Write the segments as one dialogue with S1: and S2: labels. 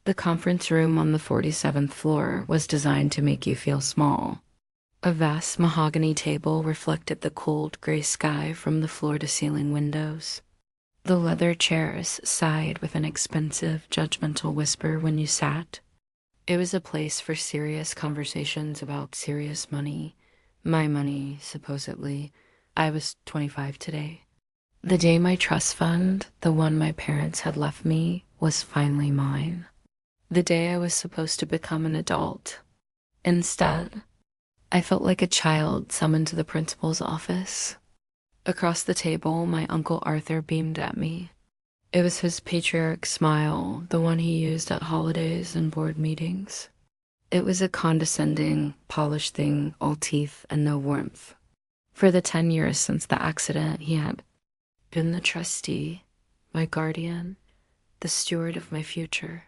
S1: The conference room on the 47th floor was designed to make you feel small. A vast mahogany table reflected the cold gray sky from the floor-to-ceiling windows. The leather chairs sighed with an expensive, judgmental whisper when you sat. It was a place for serious conversations about serious money. My money, supposedly. I was 25 today. The day my trust fund, the one my parents had left me, was finally mine. The day I was supposed to become an adult. Instead, I felt like a child summoned to the principal's office. Across the table, my Uncle Arthur beamed at me. It was his patriarch smile, the one he used at holidays and board meetings. It was a condescending, polished thing, all teeth and no warmth. For the 10 years since the accident, he had been the trustee, my guardian, the steward of my future.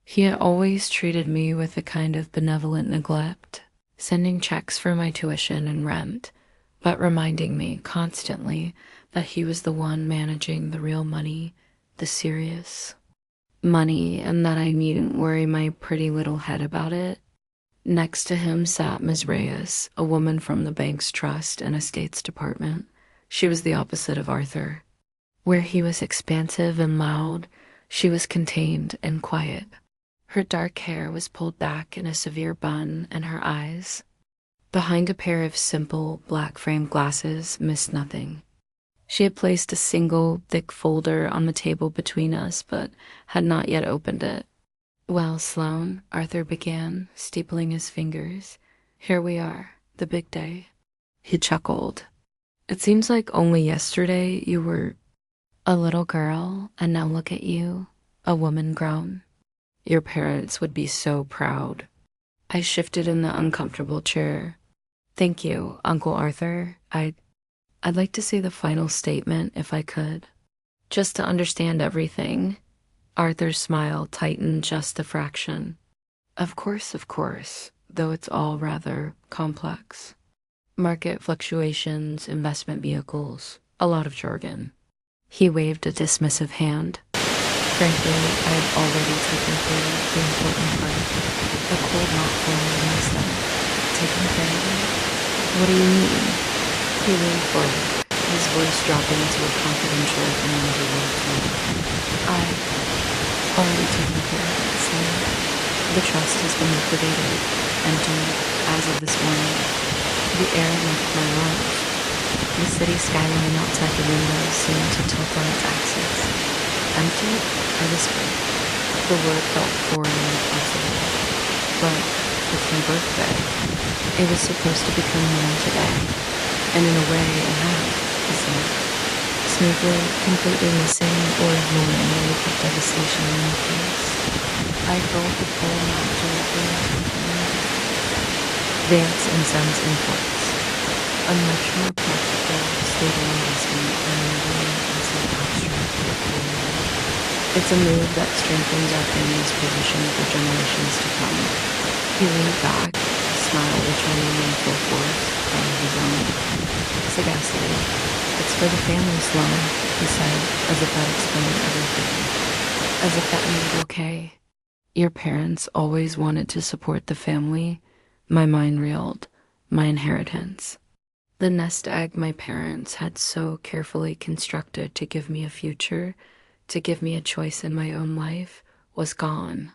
S1: He had always treated me with a kind of benevolent neglect, sending checks for my tuition and rent, but reminding me constantly that he was the one managing the real money, the serious money, and that I needn't worry my pretty little head about it. Next to him sat Ms. Reyes, a woman from the bank's trust and estates department. She was the opposite of Arthur. Where he was expansive and loud, she was contained and quiet. Her dark hair was pulled back in a severe bun, and her eyes, behind a pair of simple, black-framed glasses, missed nothing. She had placed a single, thick folder on the table between us, but had not yet opened it. "Well, Sloane," Arthur began, steepling his fingers, "here we are, the big day." He chuckled. "It seems like only yesterday you were a little girl, and now look at you, a woman grown. Your parents would be so proud." I shifted in the uncomfortable chair. "Thank you, Uncle Arthur. I'd like to say the final statement if I could. Just to understand everything." Arthur's smile tightened just a fraction. Of course, though it's all rather complex. Market fluctuations, investment vehicles, a lot of jargon." He waved a dismissive hand. Frankly, I had already taken care of the important part. A cold knot forming in my stomach. "Taken care of it? What do you mean?" He leaned forward, his voice dropping to a confidential and manageable tone. "I've already taken care of it, Sam. The trust has been liquidated, empty, as of this morning. The air left my lungs. The city skyline outside the window seemed to tilt on its axis. Empty? I whispered. The word felt foreign and impossible. "But it's my birthday. It was supposed to become mine today. And in a way it had," he said, smoothly, completely missing or ignoring the look of devastation in my face. I felt the pull not directly into the family. Vance and Sons Imports. A much more practical, stable investment than moving in some abstract portfolio. It's a move that strengthens our family's position for generations to come. He leaned back, a smile returning in full force from his own sagacity. "It's for the family, Sloane," he said, as if that explained everything. As if that made it okay. Your parents always wanted to support the family. My mind reeled. My inheritance. The nest egg my parents had so carefully constructed to give me a future, to give me a choice in my own life, was gone.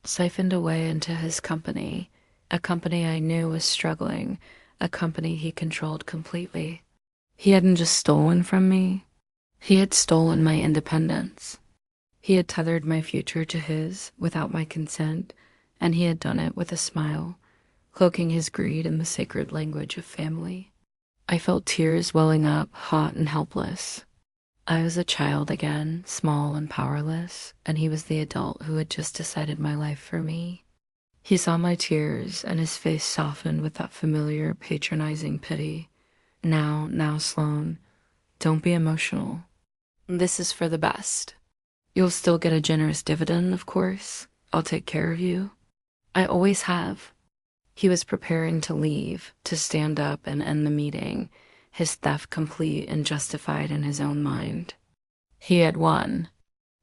S1: Siphoned away into his company, a company I knew was struggling, a company he controlled completely. He hadn't just stolen from me, he had stolen my independence. He had tethered my future to his without my consent, and he had done it with a smile, cloaking his greed in the sacred language of family. I felt tears welling up, hot and helpless. I was a child again, small and powerless, and he was the adult who had just decided my life for me. He saw my tears, and his face softened with that familiar, patronizing pity. Now, Sloane, don't be emotional. This is for the best. You'll still get a generous dividend, of course. I'll take care of you. I always have." He was preparing to leave, to stand up and end the meeting, his theft complete and justified in his own mind. He had won.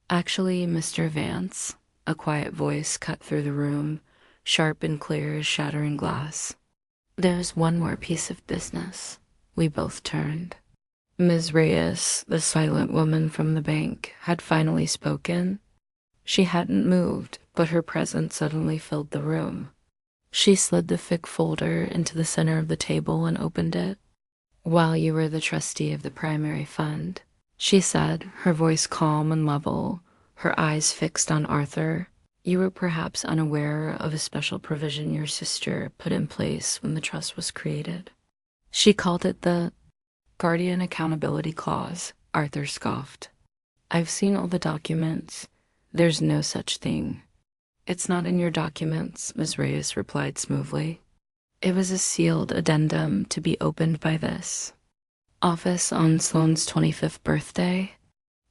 S1: "Actually, Mr. Vance," A quiet voice cut through the room, sharp and clear as shattering glass. "There's one more piece of business." We both turned. Ms. Reyes, the silent woman from the bank, had finally spoken. She hadn't moved, but her presence suddenly filled the room. She slid the thick folder into the center of the table and opened it. "While you were the trustee of the primary fund," she said, her voice calm and level, her eyes fixed on Arthur, "you were perhaps unaware of a special provision your sister put in place when the trust was created." She called it the Guardian Accountability Clause. Arthur scoffed. "I've seen all the documents. There's no such thing." "It's not in your documents," Ms. Reyes replied smoothly. "It was a sealed addendum to be opened by this office on Sloane's 25th birthday.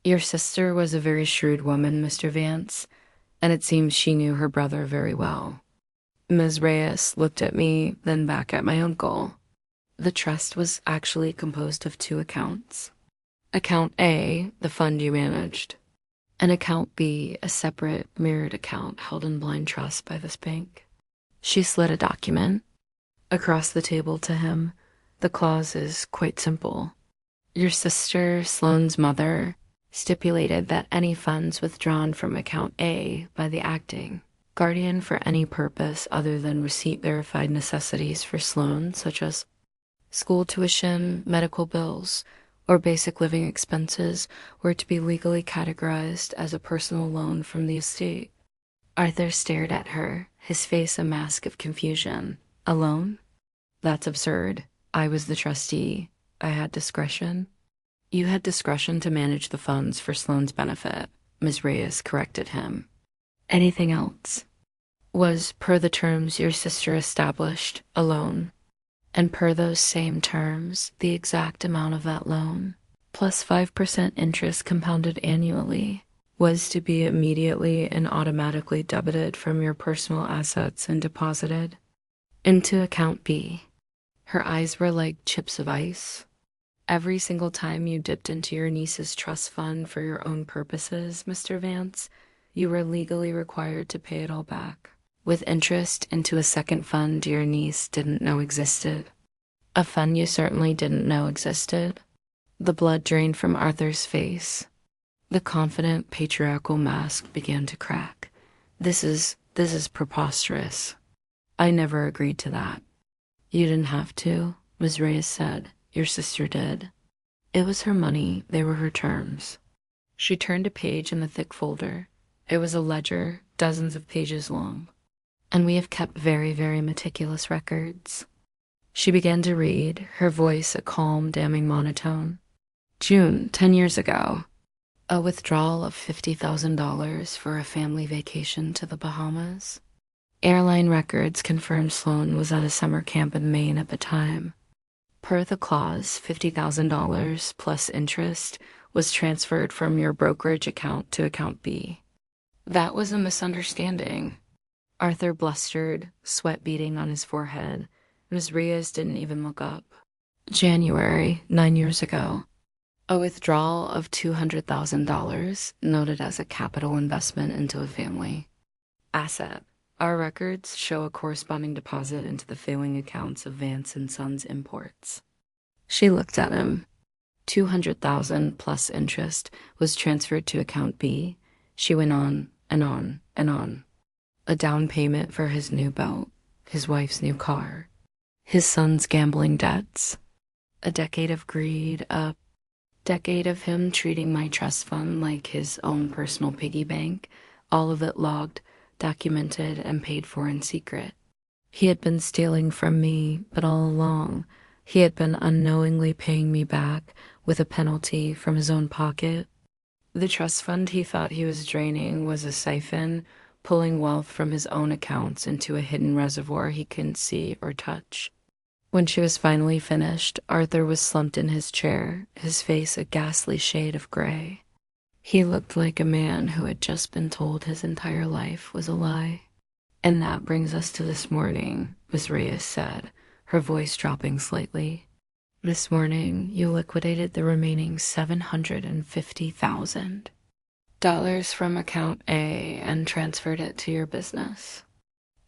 S1: Your sister was a very shrewd woman, Mr. Vance, and it seems she knew her brother very well." Ms. Reyes looked at me, then back at my uncle. "The trust was actually composed of two accounts. Account A, the fund you managed, and Account B, a separate, mirrored account held in blind trust by this bank." She slid a document across the table to him. "The clause is quite simple. Your sister, Sloane's mother, stipulated that any funds withdrawn from Account A by the acting guardian for any purpose other than receipt-verified necessities for Sloane, such as school tuition, medical bills, or basic living expenses, were to be legally categorized as a personal loan from the estate." Arthur stared at her, his face a mask of confusion. "A loan? That's absurd. I was the trustee. I had discretion." "You had discretion to manage the funds for Sloane's benefit," Ms. Reyes corrected him. "Anything else was, per the terms your sister established, a loan. And per those same terms, the exact amount of that loan, plus 5% interest compounded annually, was to be immediately and automatically debited from your personal assets and deposited into Account B." Her eyes were like chips of ice. "Every single time you dipped into your niece's trust fund for your own purposes, Mr. Vance, you were legally required to pay it all back, with interest into a second fund your niece didn't know existed." "A fund you certainly didn't know existed?" The blood drained from Arthur's face. The confident patriarchal mask began to crack. This is preposterous. I never agreed to that." "You didn't have to," Ms. Reyes said. "Your sister did. It was her money. They were her terms." She turned a page in the thick folder. It was a ledger, dozens of pages long. "And we have kept very, very meticulous records." She began to read, her voice a calm, damning monotone. "June, 10 years ago. A withdrawal of $50,000 for a family vacation to the Bahamas. Airline records confirmed Sloane was at a summer camp in Maine at the time. Per the clause, $50,000 plus interest was transferred from your brokerage account to Account B." "That was a misunderstanding." Arthur blustered, sweat beading on his forehead. Ms. Reyes didn't even look up. "January, 9 years ago. A withdrawal of $200,000 noted as a capital investment into a family asset. Our records show a corresponding deposit into the failing accounts of Vance and Sons Imports." She looked at him. $200,000 plus interest was transferred to Account B. She went on and on and on. A down payment for his new boat, his wife's new car, his son's gambling debts. A decade of greed, a decade of him treating my trust fund like his own personal piggy bank, all of it logged, documented, and paid for in secret. He had been stealing from me, but all along, he had been unknowingly paying me back with a penalty from his own pocket. The trust fund he thought he was draining was a siphon, pulling wealth from his own accounts into a hidden reservoir he couldn't see or touch. When she was finally finished, Arthur was slumped in his chair, his face a ghastly shade of gray. He looked like a man who had just been told his entire life was a lie. "And that brings us to this morning," Ms. Reyes said, her voice dropping slightly. "This morning, you liquidated the remaining $750,000. Dollars from account A and transferred it to your business.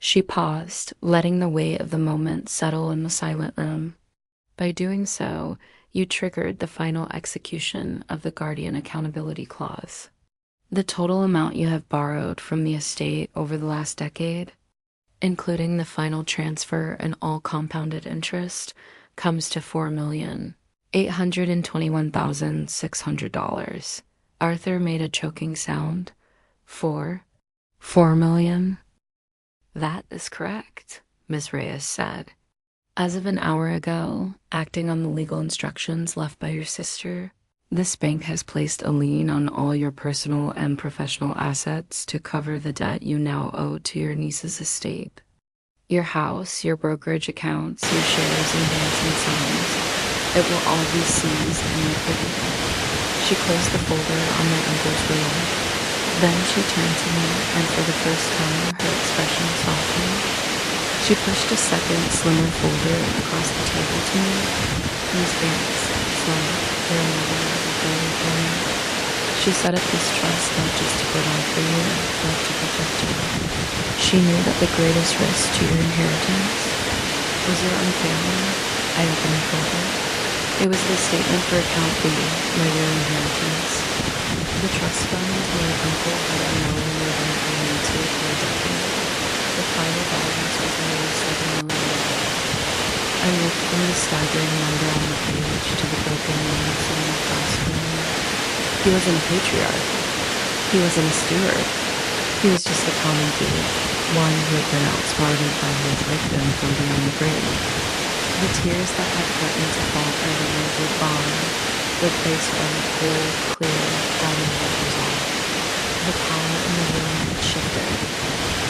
S1: She paused, letting the weight of the moment settle in the silent room. By doing so, you triggered the final execution of the Guardian Accountability Clause. The total amount you have borrowed from the estate over the last decade, including the final transfer and all compounded interest, comes to $4,821,600. Arthur made a choking sound. 4 million? That is correct, Ms. Reyes said. As of an hour ago, acting on the legal instructions left by your sister, this bank has placed a lien on all your personal and professional assets to cover the debt you now owe to your niece's estate. Your house, your brokerage accounts, your shares in banks and sums, it will all be seized and liquidated. She closed the folder on my uncle's will. Then she turned to me, and for the first time her expression softened. She pushed a second, slimmer folder across the table to me. These banks, slowly, their mother was very important. She set up this trust not just to provide for you, but to protect you. She knew that the greatest risk to your inheritance was your own family. I opened the folder. It was the statement for account B, my real inheritance. The trust fund my uncle had unknowingly been paying into for a decade. The final balance was nearly $7 million. I looked from the staggering number on the page to the broken lines in the classroom. He wasn't a patriarch. He wasn't a steward. He was just a common thief, one who had been outsmarted by his victim from beyond the grave. The tears that had threatened to fall earlier were gone, replaced by a cold, clear, diamond-like resolve. The power in the room had shifted.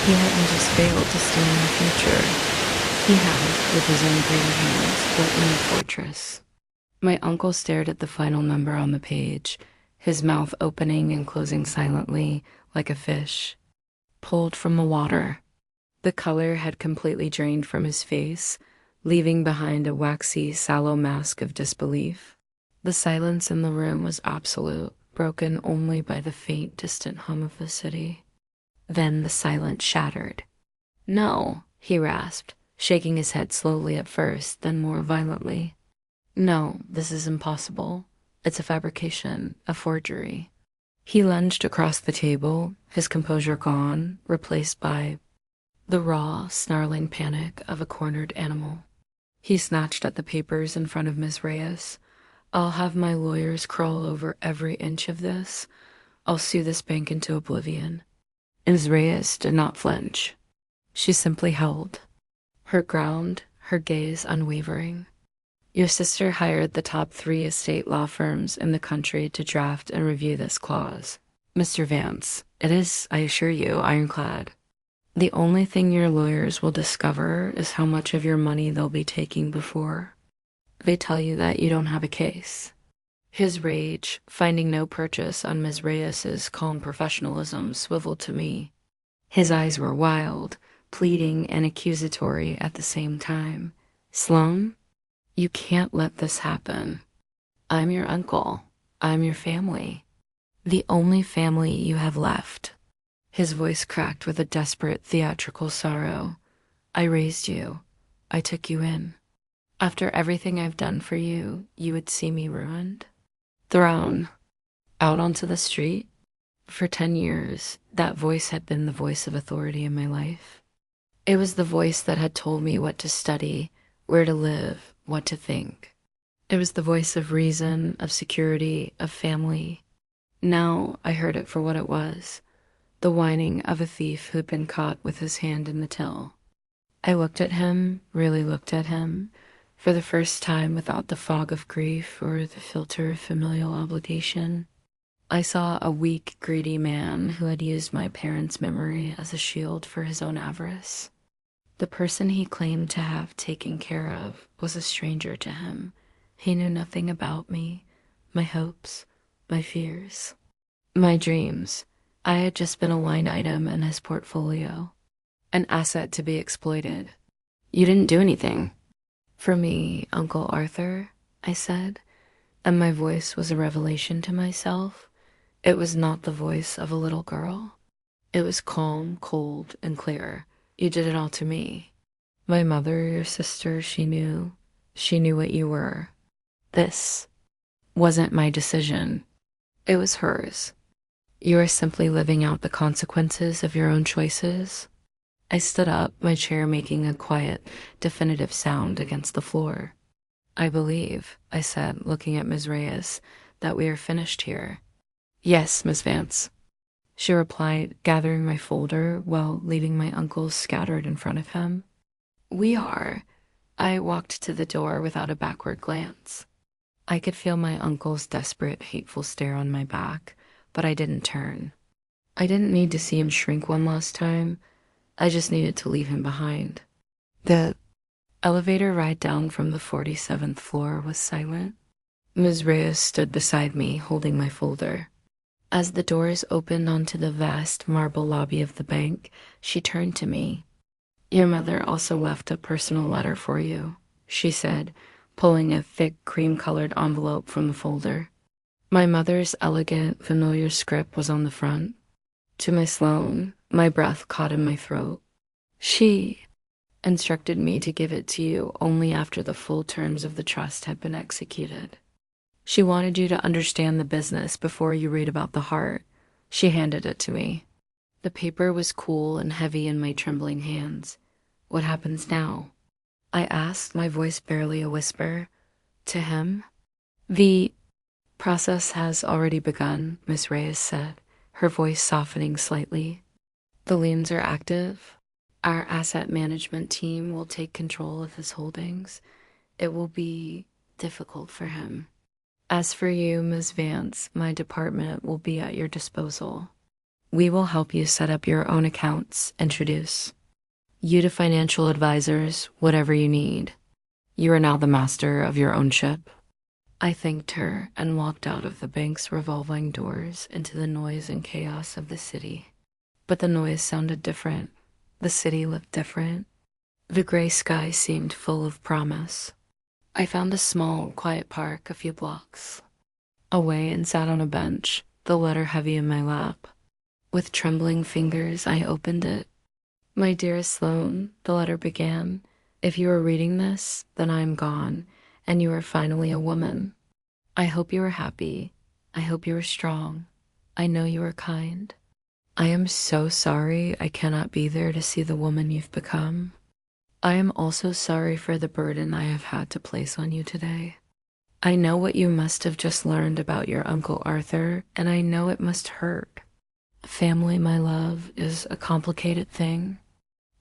S1: He hadn't just failed to steal my future. He had, with his own greedy hands, built me a fortress. My uncle stared at the final number on the page, his mouth opening and closing silently, like a fish pulled from the water. The color had completely drained from his face, leaving behind a waxy, sallow mask of disbelief. The silence in the room was absolute, broken only by the faint, distant hum of the city. Then the silence shattered. "No," he rasped, shaking his head slowly at first, then more violently. "No, this is impossible. It's a fabrication, a forgery." He lunged across the table, his composure gone, replaced by the raw, snarling panic of a cornered animal. He snatched at the papers in front of Miss Reyes. "I'll have my lawyers crawl over every inch of this. I'll sue this bank into oblivion." Ms. Reyes did not flinch. She simply held, her ground, her gaze unwavering. "Your sister hired the top 3 estate law firms in the country to draft and review this clause. Mr. Vance, it is, I assure you, ironclad. The only thing your lawyers will discover is how much of your money they'll be taking before they tell you that you don't have a case." His rage, finding no purchase on Ms. Reyes's calm professionalism, swiveled to me. His eyes were wild, pleading and accusatory at the same time. "Sloan, you can't let this happen. I'm your uncle. I'm your family. The only family you have left." His voice cracked with a desperate theatrical sorrow. "I raised you. I took you in. After everything I've done for you, you would see me ruined? Thrown out onto the street?" For 10 years, that voice had been the voice of authority in my life. It was the voice that had told me what to study, where to live, what to think. It was the voice of reason, of security, of family. Now I heard it for what it was, the whining of a thief who'd been caught with his hand in the till. I looked at him, really looked at him, for the first time without the fog of grief or the filter of familial obligation. I saw a weak, greedy man who had used my parents' memory as a shield for his own avarice. The person he claimed to have taken care of was a stranger to him. He knew nothing about me, my hopes, my fears, my dreams. I had just been a line item in his portfolio, an asset to be exploited. "You didn't do anything." "For me, Uncle Arthur," I said, and my voice was a revelation to myself. It was not the voice of a little girl. It was calm, cold, and clear. You did it all to me. My mother, your sister, she knew. She knew what you were. This wasn't my decision. It was hers. You are simply living out the consequences of your own choices. I stood up, my chair making a quiet, definitive sound against the floor. I believe, I said, looking at Ms. Reyes, that we are finished here. Yes, Miss Vance, she replied, gathering my folder while leaving my uncles scattered in front of him. We are. I walked to the door without a backward glance. I could feel my uncle's desperate, hateful stare on my back, but I didn't turn. I didn't need to see him shrink one last time. I just needed to leave him behind. The elevator ride down from the 47th floor was silent. Ms. Reyes stood beside me, holding my folder. As the doors opened onto the vast marble lobby of the bank, she turned to me. Your mother also left a personal letter for you, she said, pulling a thick cream-colored envelope from the folder. My mother's elegant, familiar script was on the front. To Miss Sloane, my breath caught in my throat. She instructed me to give it to you only after the full terms of the trust had been executed. She wanted you to understand the business before you read about the heart. She handed it to me. The paper was cool and heavy in my trembling hands. What happens now? I asked, my voice barely a whisper. To him? The process has already begun, Miss Reyes said, her voice softening slightly. The liens are active. Our asset management team will take control of his holdings. It will be difficult for him. As for you, Ms. Vance, my department will be at your disposal. We will help you set up your own accounts, introduce you to financial advisors, whatever you need. You are now the master of your own ship. I thanked her and walked out of the bank's revolving doors into the noise and chaos of the city. But the noise sounded different. The city looked different. The gray sky seemed full of promise. I found a small, quiet park a few blocks away and sat on a bench, the letter heavy in my lap. With trembling fingers, I opened it. My dearest Sloane, the letter began, if you are reading this, then I am gone, and you are finally a woman. I hope you are happy. I hope you are strong. I know you are kind. I am so sorry I cannot be there to see the woman you've become. I am also sorry for the burden I have had to place on you today. I know what you must have just learned about your Uncle Arthur, and I know it must hurt. Family, my love, is a complicated thing.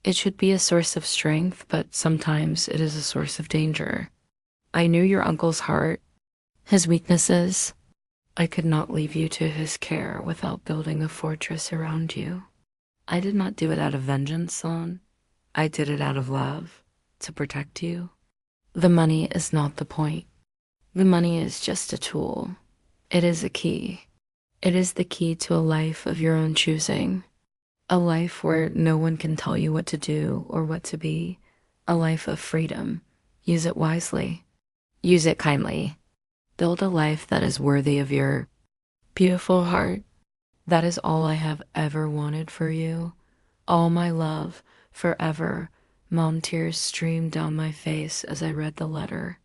S1: It should be a source of strength, but sometimes it is a source of danger. I knew your uncle's heart, his weaknesses. I could not leave you to his care without building a fortress around you. I did not do it out of vengeance, Sloane. I did it out of love, to protect you. The money is not the point. The money is just a tool. It is a key. It is the key to a life of your own choosing. A life where no one can tell you what to do or what to be. A life of freedom. Use it wisely. Use it kindly. Build a life that is worthy of your beautiful heart. That is all I have ever wanted for you. All my love. Forever, Mom tears streamed down my face as I read the letter.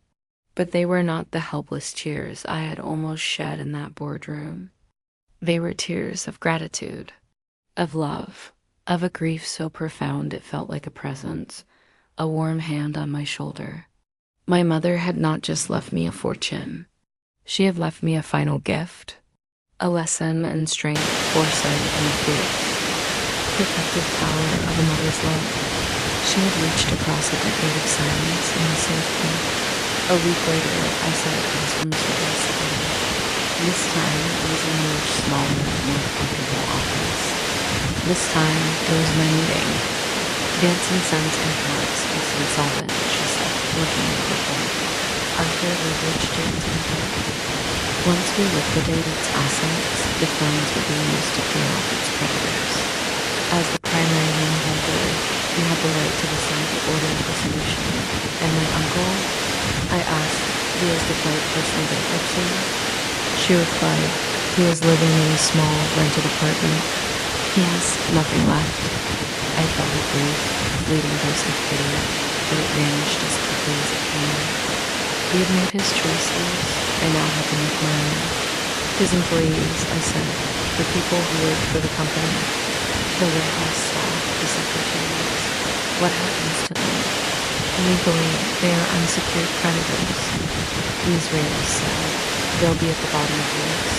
S1: But they were not the helpless tears I had almost shed in that boardroom. They were tears of gratitude, of love, of a grief so profound it felt like a presence, a warm hand on my shoulder. My mother had not just left me a fortune. She had left me a final gift, a lesson in strength, foresight, and fear. Protective power of a mother's love. She had reached across a decade of silence and I saved me. A week later, I sat across from Mr. Ross again. This time, it was in a much smaller, more comfortable office. This time, it was my meeting. Vance and Sons Imports was insolvent, she said, looking at the report. Arthur leveraged it to the hilt. Once we liquidated its assets, the funds would be used to pay off its creditors. As the primary lien holder, you have the right to decide the order of the solution. And my uncle, I asked, he has declared personal bankruptcy. She replied, He was living in a small, rented apartment. He has nothing left. I felt a brief, fleeting burst of pity, but it vanished as quickly as it came. He had made his choices. I now had to make mine. His employees, I said, the people who worked for the company, the warehouse staff, the secretaries. What happens to them? Legally, they are unsecured creditors. Ms. Reyes said, they'll be at the bottom of the list.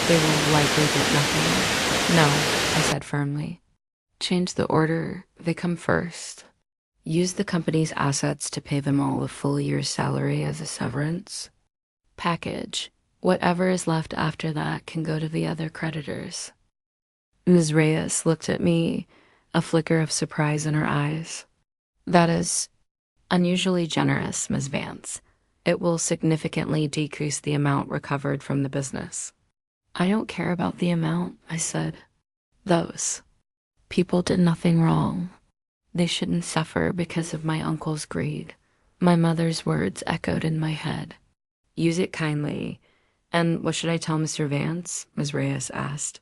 S1: They will likely get nothing. No, I said firmly. Change the order. They come first. Use the company's assets to pay them all a full year's salary as a severance. Package. Whatever is left after that can go to the other creditors. Ms. Reyes looked at me, a flicker of surprise in her eyes. That is unusually generous, Ms. Vance. It will significantly decrease the amount recovered from the business. I don't care about the amount, I said. Those people did nothing wrong. They shouldn't suffer because of my uncle's greed. My mother's words echoed in my head. Use it kindly. And what should I tell Mr. Vance? Ms. Reyes asked.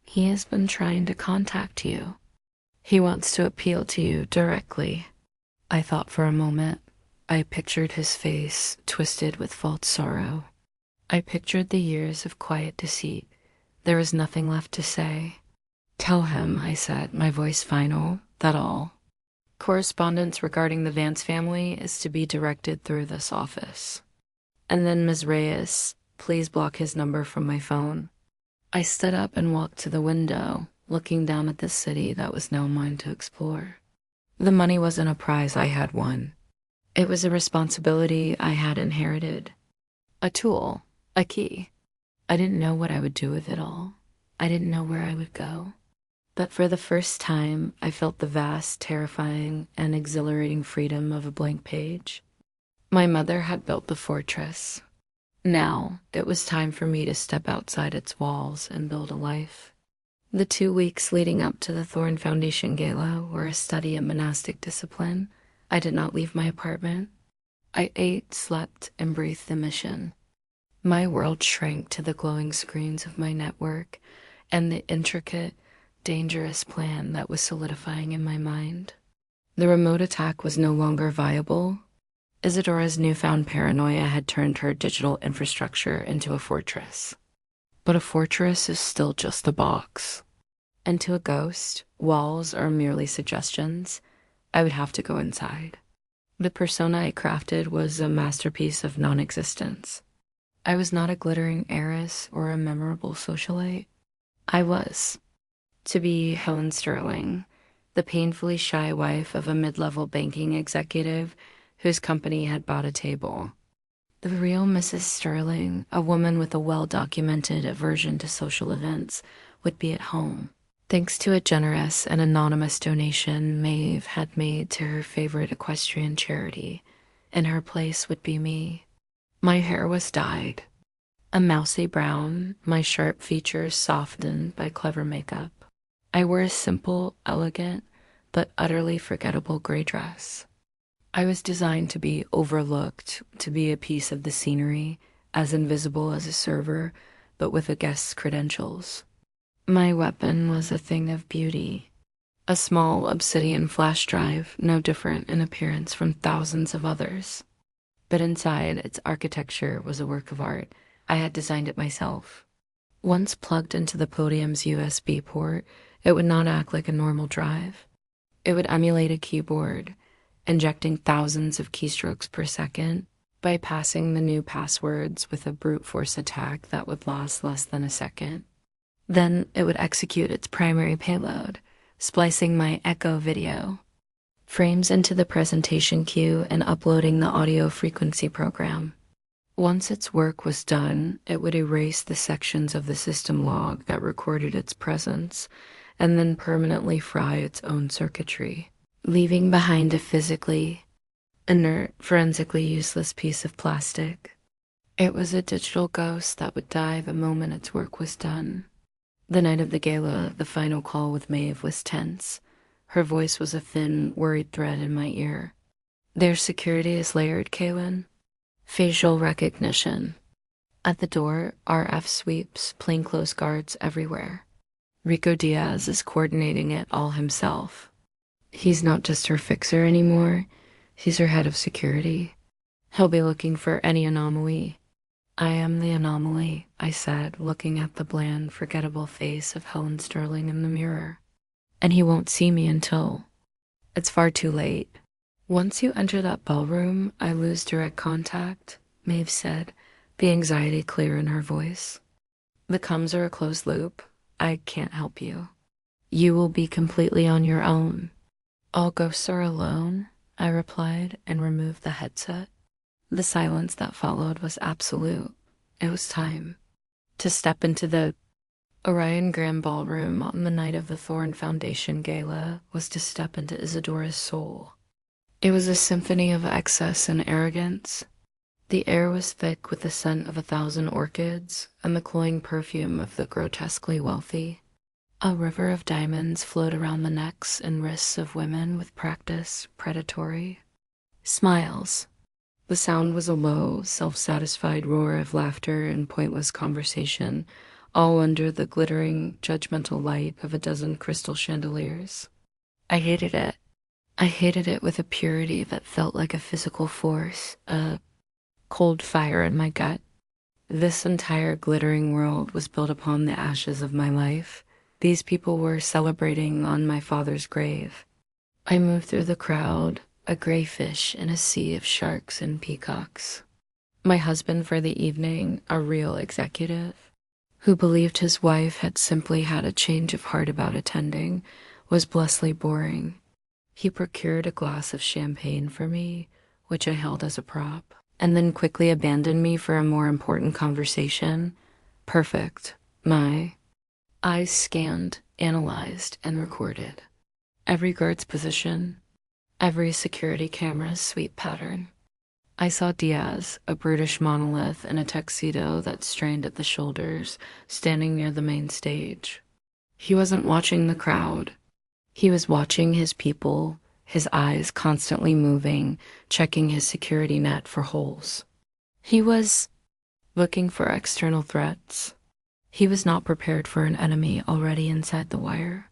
S1: He has been trying to contact you. He wants to appeal to you directly. I thought for a moment. I pictured his face twisted with false sorrow. I pictured the years of quiet deceit. There was nothing left to say. Tell him, I said, my voice final, that all. Correspondence regarding the Vance family is to be directed through this office. And then Ms. Reyes, please block his number from my phone. I stood up and walked to the window, looking down at the city that was now mine to explore. The money wasn't a prize I had won. It was a responsibility I had inherited. A tool, a key. I didn't know what I would do with it all. I didn't know where I would go. But for the first time, I felt the vast, terrifying, and exhilarating freedom of a blank page. My mother had built the fortress. Now, it was time for me to step outside its walls and build a life. The 2 weeks leading up to the Thorn Foundation Gala were a study in monastic discipline. I did not leave my apartment. I ate, slept, and breathed the mission. My world shrank to the glowing screens of my network and the intricate, dangerous plan that was solidifying in my mind. The remote attack was no longer viable. Isadora's newfound paranoia had turned her digital infrastructure into a fortress. But a fortress is still just a box. And to a ghost, walls are merely suggestions. I would have to go inside. The persona I crafted was a masterpiece of non-existence. I was not a glittering heiress or a memorable socialite. I was, to be Helen Sterling, the painfully shy wife of a mid-level banking executive whose company had bought a table. The real Mrs. Sterling, a woman with a well-documented aversion to social events, would be at home. Thanks to a generous and anonymous donation Maeve had made to her favorite equestrian charity, and her place would be me. My hair was dyed, a mousy brown, my sharp features softened by clever makeup. I wore a simple, elegant, but utterly forgettable gray dress. I was designed to be overlooked, to be a piece of the scenery, as invisible as a server, but with a guest's credentials. My weapon was a thing of beauty, a small obsidian flash drive, no different in appearance from thousands of others. But inside, its architecture was a work of art. I had designed it myself. Once plugged into the podium's USB port, it would not act like a normal drive. It would emulate a keyboard, injecting thousands of keystrokes per second, bypassing the new passwords with a brute force attack that would last less than a second. Then it would execute its primary payload, splicing my echo video, frames into the presentation queue and uploading the audio frequency program. Once its work was done, it would erase the sections of the system log that recorded its presence and then permanently fry its own circuitry, leaving behind a physically inert, forensically useless piece of plastic. It was a digital ghost that would die the moment its work was done. The night of the gala, the final call with Maeve was tense. Her voice was a thin, worried thread in my ear. Their security is layered, Kaylin. Facial recognition. At the door, RF sweeps, plainclothes guards everywhere. Rico Diaz is coordinating it all himself. He's not just her fixer anymore, he's her head of security. He'll be looking for any anomaly. I am the anomaly, I said, looking at the bland, forgettable face of Helen Sterling in the mirror. And he won't see me until... It's far too late. Once you enter that ballroom, I lose direct contact, Maeve said, the anxiety clear in her voice. The comms are a closed loop. I can't help you. You will be completely on your own. All ghosts are alone, I replied and removed the headset. The silence that followed was absolute. It was time to step into the Orion Grand Ballroom on the night of the Thorn Foundation Gala was to step into Isadora's soul. It was a symphony of excess and arrogance. The air was thick with the scent of 1,000 orchids and the cloying perfume of the grotesquely wealthy. A river of diamonds flowed around the necks and wrists of women with practiced, predatory smiles. The sound was a low, self-satisfied roar of laughter and pointless conversation, all under the glittering, judgmental light of a dozen crystal chandeliers. I hated it. I hated it with a purity that felt like a physical force, a cold fire in my gut. This entire glittering world was built upon the ashes of my life. These people were celebrating on my father's grave. I moved through the crowd, a gray fish in a sea of sharks and peacocks. My husband for the evening, a real executive, who believed his wife had simply had a change of heart about attending, was blessedly boring. He procured a glass of champagne for me, which I held as a prop, and then quickly abandoned me for a more important conversation. Perfect. My eyes scanned, analyzed, and recorded every guard's position, every security camera's sweep pattern. I saw Diaz, a brutish monolith in a tuxedo that strained at the shoulders, standing near the main stage. He wasn't watching the crowd. He was watching his people, his eyes constantly moving, checking his security net for holes. He was looking for external threats. He was not prepared for an enemy already inside the wire.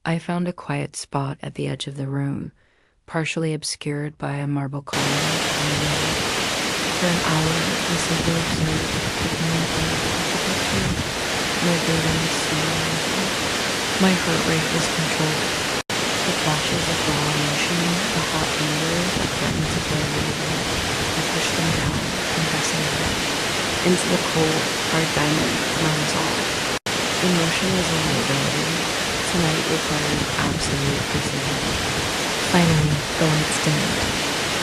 S1: I found a quiet spot at the edge of the room, partially obscured by a marble column. For an hour, I simply observed the movement of architecture, my buildings swirling. My heart rate was controlled. The flashes of raw emotion, the hot anger that threatened to blow me away. I pushed them down, compressing them into the cold, hard diamond of my resolve. Emotion was a liability. Tonight required absolute precision. Finally, the lights dimmed.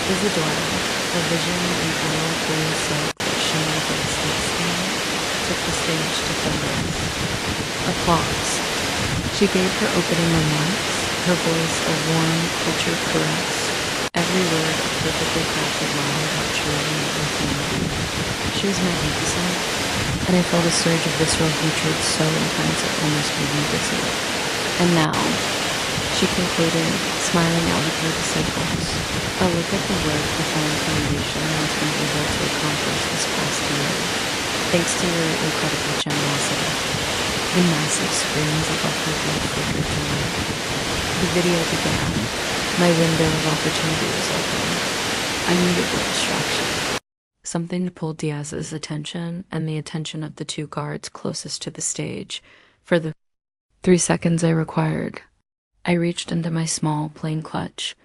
S1: Isadora, a vision in emerald green silk that shimmered like sleek skin, took the stage to thunders. Applause. She gave her opening remarks, her voice a warm, cultured caress, every word a perfectly crafted line about charity and humanity. She was magnificent, and I felt a surge of visceral hatred so intense it almost made me dizzy. And now, she concluded, smiling out at her disciples, a look at the work the Thorn Foundation has been able to accomplish this past year, thanks to your incredible generosity. The massive screens above her head flickered to life. The video began. My window of opportunity was open. I needed the distraction. Something to pull Diaz's attention and the attention of the two guards closest to the stage for the 3 seconds I required. I reached into my small, plain clutch.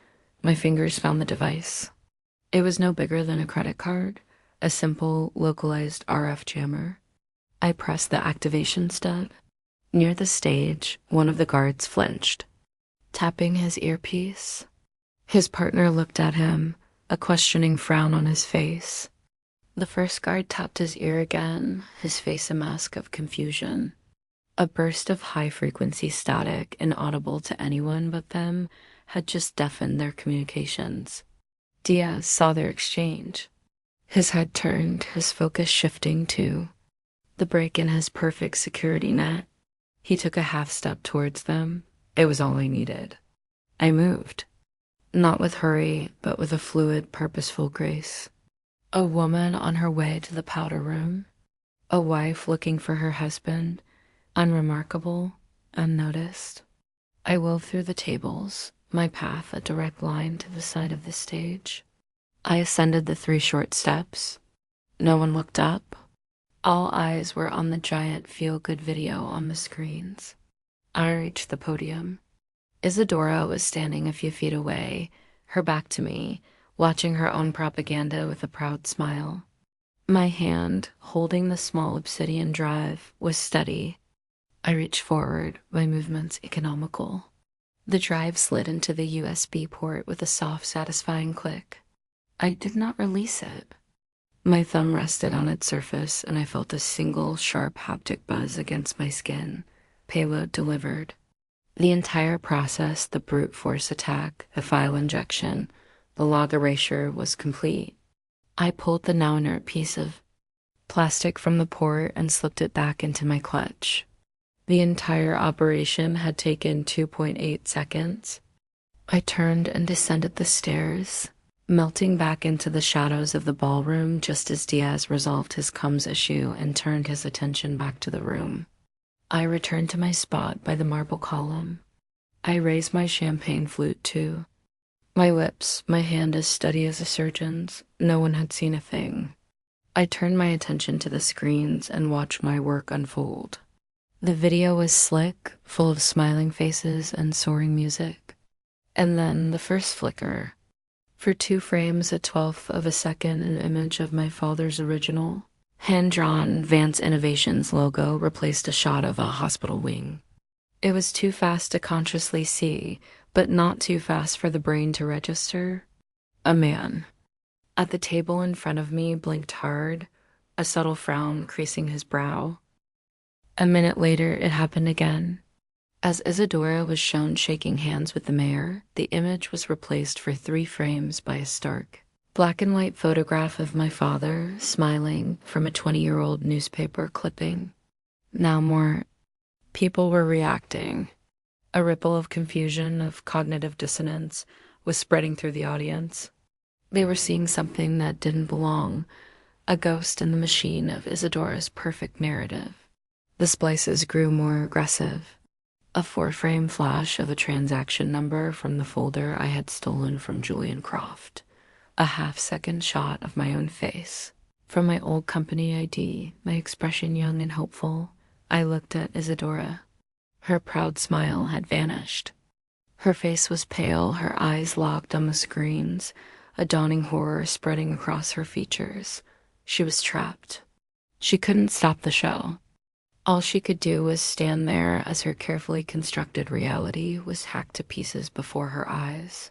S1: My fingers found the device. It was no bigger than a credit card, a simple, localized RF jammer. I pressed the activation stud. Near the stage, one of the guards flinched, tapping his earpiece. His partner looked at him, a questioning frown on his face. The first guard tapped his ear again, his face a mask of confusion. A burst of high-frequency static, inaudible to anyone but them, had just deafened their communications. Diaz saw their exchange. His head turned, his focus shifting to the break in his perfect security net. He took a half step towards them. It was all I needed. I moved. Not with hurry, but with a fluid, purposeful grace. A woman on her way to the powder room. A wife looking for her husband, unremarkable, unnoticed. I wove through the tables, my path a direct line to the side of the stage. I ascended the 3 short steps. No one looked up. All eyes were on the giant feel-good video on the screens. I reached the podium. Isadora was standing a few feet away, her back to me, watching her own propaganda with a proud smile. My hand, holding the small obsidian drive, was steady. I reached forward, my movements economical. The drive slid into the USB port with a soft, satisfying click. I did not release it. My thumb rested on its surface, and I felt a single, sharp haptic buzz against my skin. Payload delivered. The entire process, the brute force attack, the file injection, the log erasure, was complete. I pulled the now inert piece of plastic from the port and slipped it back into my clutch. The entire operation had taken 2.8 seconds. I turned and descended the stairs, melting back into the shadows of the ballroom just as Diaz resolved his comms issue and turned his attention back to the room. I returned to my spot by the marble column. I raised my champagne flute too. My lips, my hand as steady as a surgeon's. No one had seen a thing. I turned my attention to the screens and watched my work unfold. The video was slick, full of smiling faces and soaring music. And then the first flicker. For 2 frames, a 1/12 of a second, an image of my father's original, hand-drawn Vance Innovations logo replaced a shot of a hospital wing. It was too fast to consciously see, but not too fast for the brain to register. A man at the table in front of me blinked hard, a subtle frown creasing his brow. A minute later, it happened again. As Isadora was shown shaking hands with the mayor, the image was replaced for 3 frames by a stark, black and white photograph of my father, smiling from a 20-year-old newspaper clipping. Now more people were reacting. A ripple of confusion, of cognitive dissonance, was spreading through the audience. They were seeing something that didn't belong, a ghost in the machine of Isadora's perfect narrative. The splices grew more aggressive. A 4-frame flash of a transaction number from the folder I had stolen from Julian Croft. A half-second shot of my own face. From my old company ID, my expression young and hopeful, I looked at Isadora. Her proud smile had vanished. Her face was pale, her eyes locked on the screens, a dawning horror spreading across her features. She was trapped. She couldn't stop the show. All she could do was stand there as her carefully constructed reality was hacked to pieces before her eyes.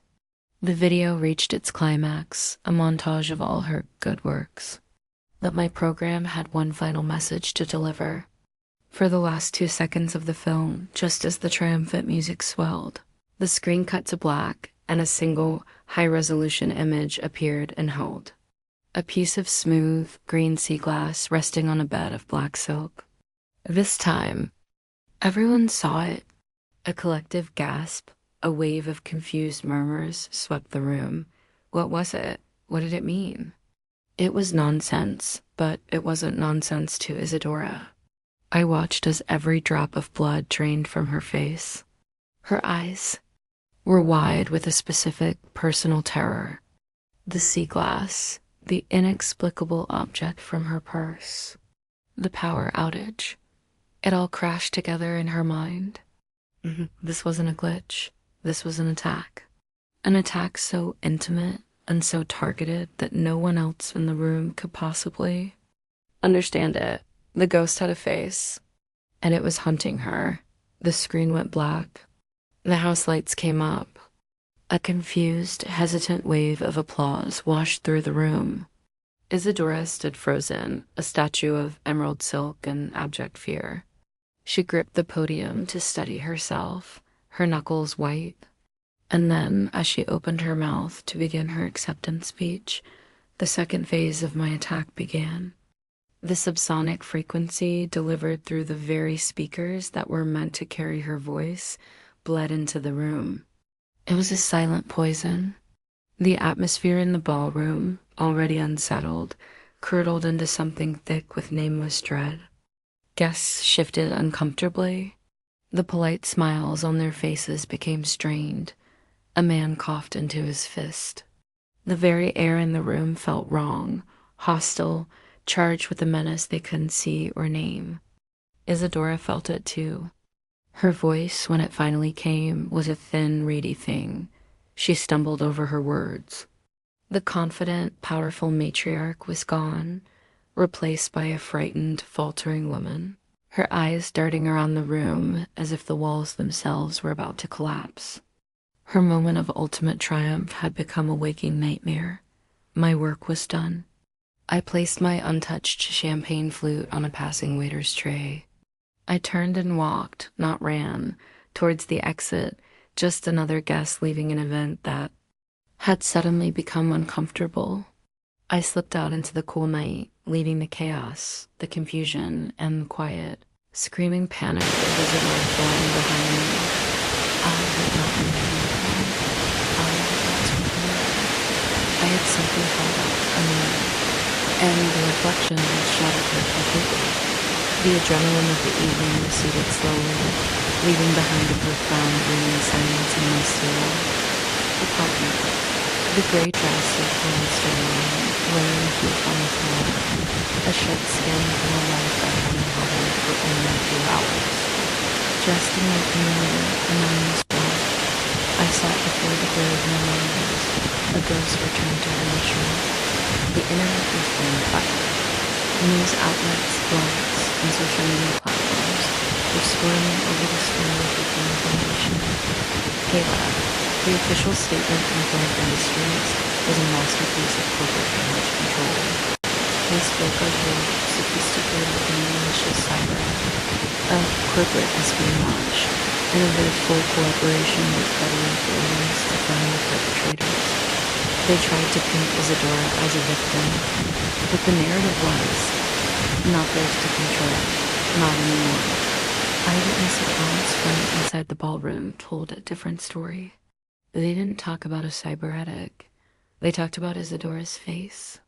S1: The video reached its climax, a montage of all her good works. But my program had one final message to deliver. For the last 2 seconds of the film, just as the triumphant music swelled, the screen cut to black and a single high-resolution image appeared and held. A piece of smooth, green sea glass resting on a bed of black silk. This time, everyone saw it. A collective gasp, a wave of confused murmurs swept the room. What was it? What did it mean? It was nonsense, but it wasn't nonsense to Isadora. I watched as every drop of blood drained from her face. Her eyes were wide with a specific personal terror. The sea glass, the inexplicable object from her purse, the power outage. It all crashed together in her mind. This wasn't a glitch. This was an attack. An attack so intimate and so targeted that no one else in the room could possibly understand it. The ghost had a face, and it was hunting her. The screen went black. The house lights came up. A confused, hesitant wave of applause washed through the room. Isadora stood frozen, a statue of emerald silk and abject fear. She gripped the podium to steady herself, her knuckles white. And then, as she opened her mouth to begin her acceptance speech, the second phase of my attack began. The subsonic frequency delivered through the very speakers that were meant to carry her voice bled into the room. It was a silent poison. The atmosphere in the ballroom, already unsettled, curdled into something thick with nameless dread. Guests shifted uncomfortably. The polite smiles on their faces became strained. A man coughed into his fist. The very air in the room felt wrong, hostile, charged with a menace they couldn't see or name. Isadora felt it too. Her voice, when it finally came, was a thin, reedy thing. She stumbled over her words. The confident, powerful matriarch was gone, replaced by a frightened, faltering woman, her eyes darting around the room as if the walls themselves were about to collapse. Her moment of ultimate triumph had become a waking nightmare. My work was done. I placed my untouched champagne flute on a passing waiter's tray. I turned and walked, not ran, towards the exit, just another guest leaving an event that had suddenly become uncomfortable. I slipped out into the cool night, leaving the chaos, the confusion, and the quiet, screaming panic of Isadora flying behind me. I had not been anything. I had not spoken. I had simply held out a mirror, and the reflection had shattered her completely. The adrenaline of the evening receded slowly, leaving behind a profound ringing silence in my soul. Apartment. The gray dress of polystyrene, laying heat on the floor, a shed skin from a life I hadn't hovered for only a few hours. Dressed in my familiar, anonymous black, I sat before the grave no longer. A ghost returned to her mission. The internet was on fire. News outlets, blogs, and social media platforms were swirling over the story of the information. Gala, the official statement from Thorne Industries, was a masterpiece of corporate image control. They spoke of the sophisticated and malicious cyber act, of corporate espionage, and of their full cooperation with federal authorities to find the perpetrators. They tried to paint Isadora as a victim, but the narrative was not theirs to control, not anymore. Eyewitness accounts from inside the ballroom told a different story. They didn't talk about a cybernetic. They talked about Isadora's face.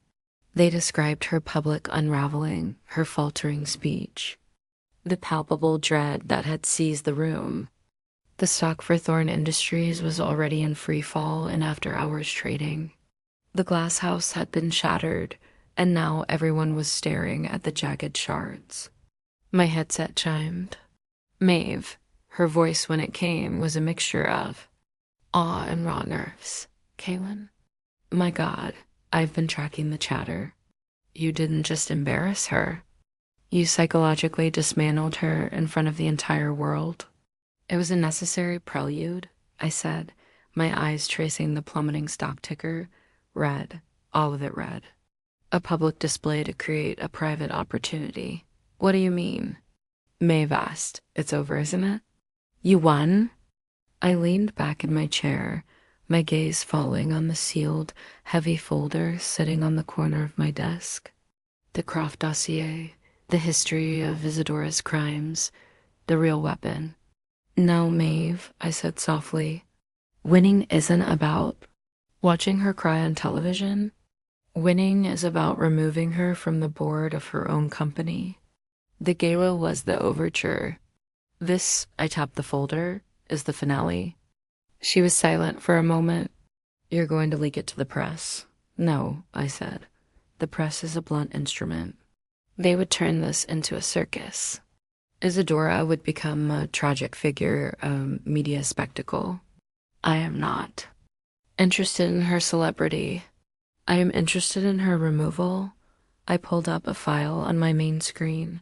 S1: They described her public unraveling, her faltering speech, the palpable dread that had seized the room. The stock for Thorne Industries was already in free fall and after-hours trading. The glass house had been shattered, and now everyone was staring at the jagged shards. My headset chimed. Maeve, her voice when it came was a mixture of awe and raw nerves. Kaylin? My God, I've been tracking the chatter. You didn't just embarrass her. You psychologically dismantled her in front of the entire world. It was a necessary prelude, I said, my eyes tracing the plummeting stock ticker. Red, all of it red. A public display to create a private opportunity. What do you mean? Maeve asked. It's over, isn't it? You won? I leaned back in my chair, my gaze falling on the sealed, heavy folder sitting on the corner of my desk. The Croft dossier, the history of Isadora's crimes, the real weapon. No, Maeve, I said softly. Winning isn't about watching her cry on television. Winning is about removing her from the board of her own company. The gala was the overture. This, I tapped the folder, is the finale. She was silent for a moment. You're going to leak it to the press. No, I said. The press is a blunt instrument. They would turn this into a circus. Isadora would become a tragic figure, a media spectacle. I am not interested in her celebrity. I am interested in her removal. I pulled up a file on my main screen.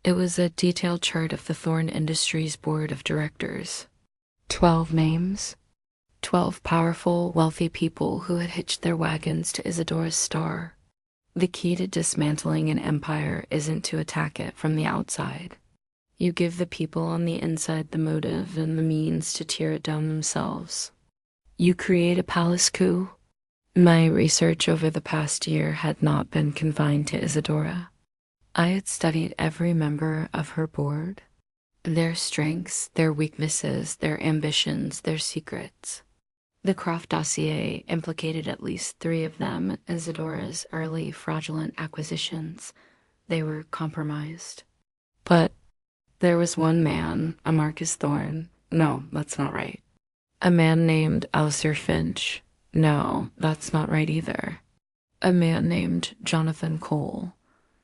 S1: It was a detailed chart of the Thorne Industries board of directors. 12 names. 12 powerful, wealthy people who had hitched their wagons to Isadora's star. The key to dismantling an empire isn't to attack it from the outside. You give the people on the inside the motive and the means to tear it down themselves. You create a palace coup. My research over the past year had not been confined to Isadora. I had studied every member of her board, their strengths, their weaknesses, their ambitions, their secrets. The Croft dossier implicated at least 3 of them in Isadora's early fraudulent acquisitions. They were compromised. But there was one man, a Marcus Thorne. No, that's not right. A man named Alistair Finch. No, that's not right either. A man named Jonathan Cole.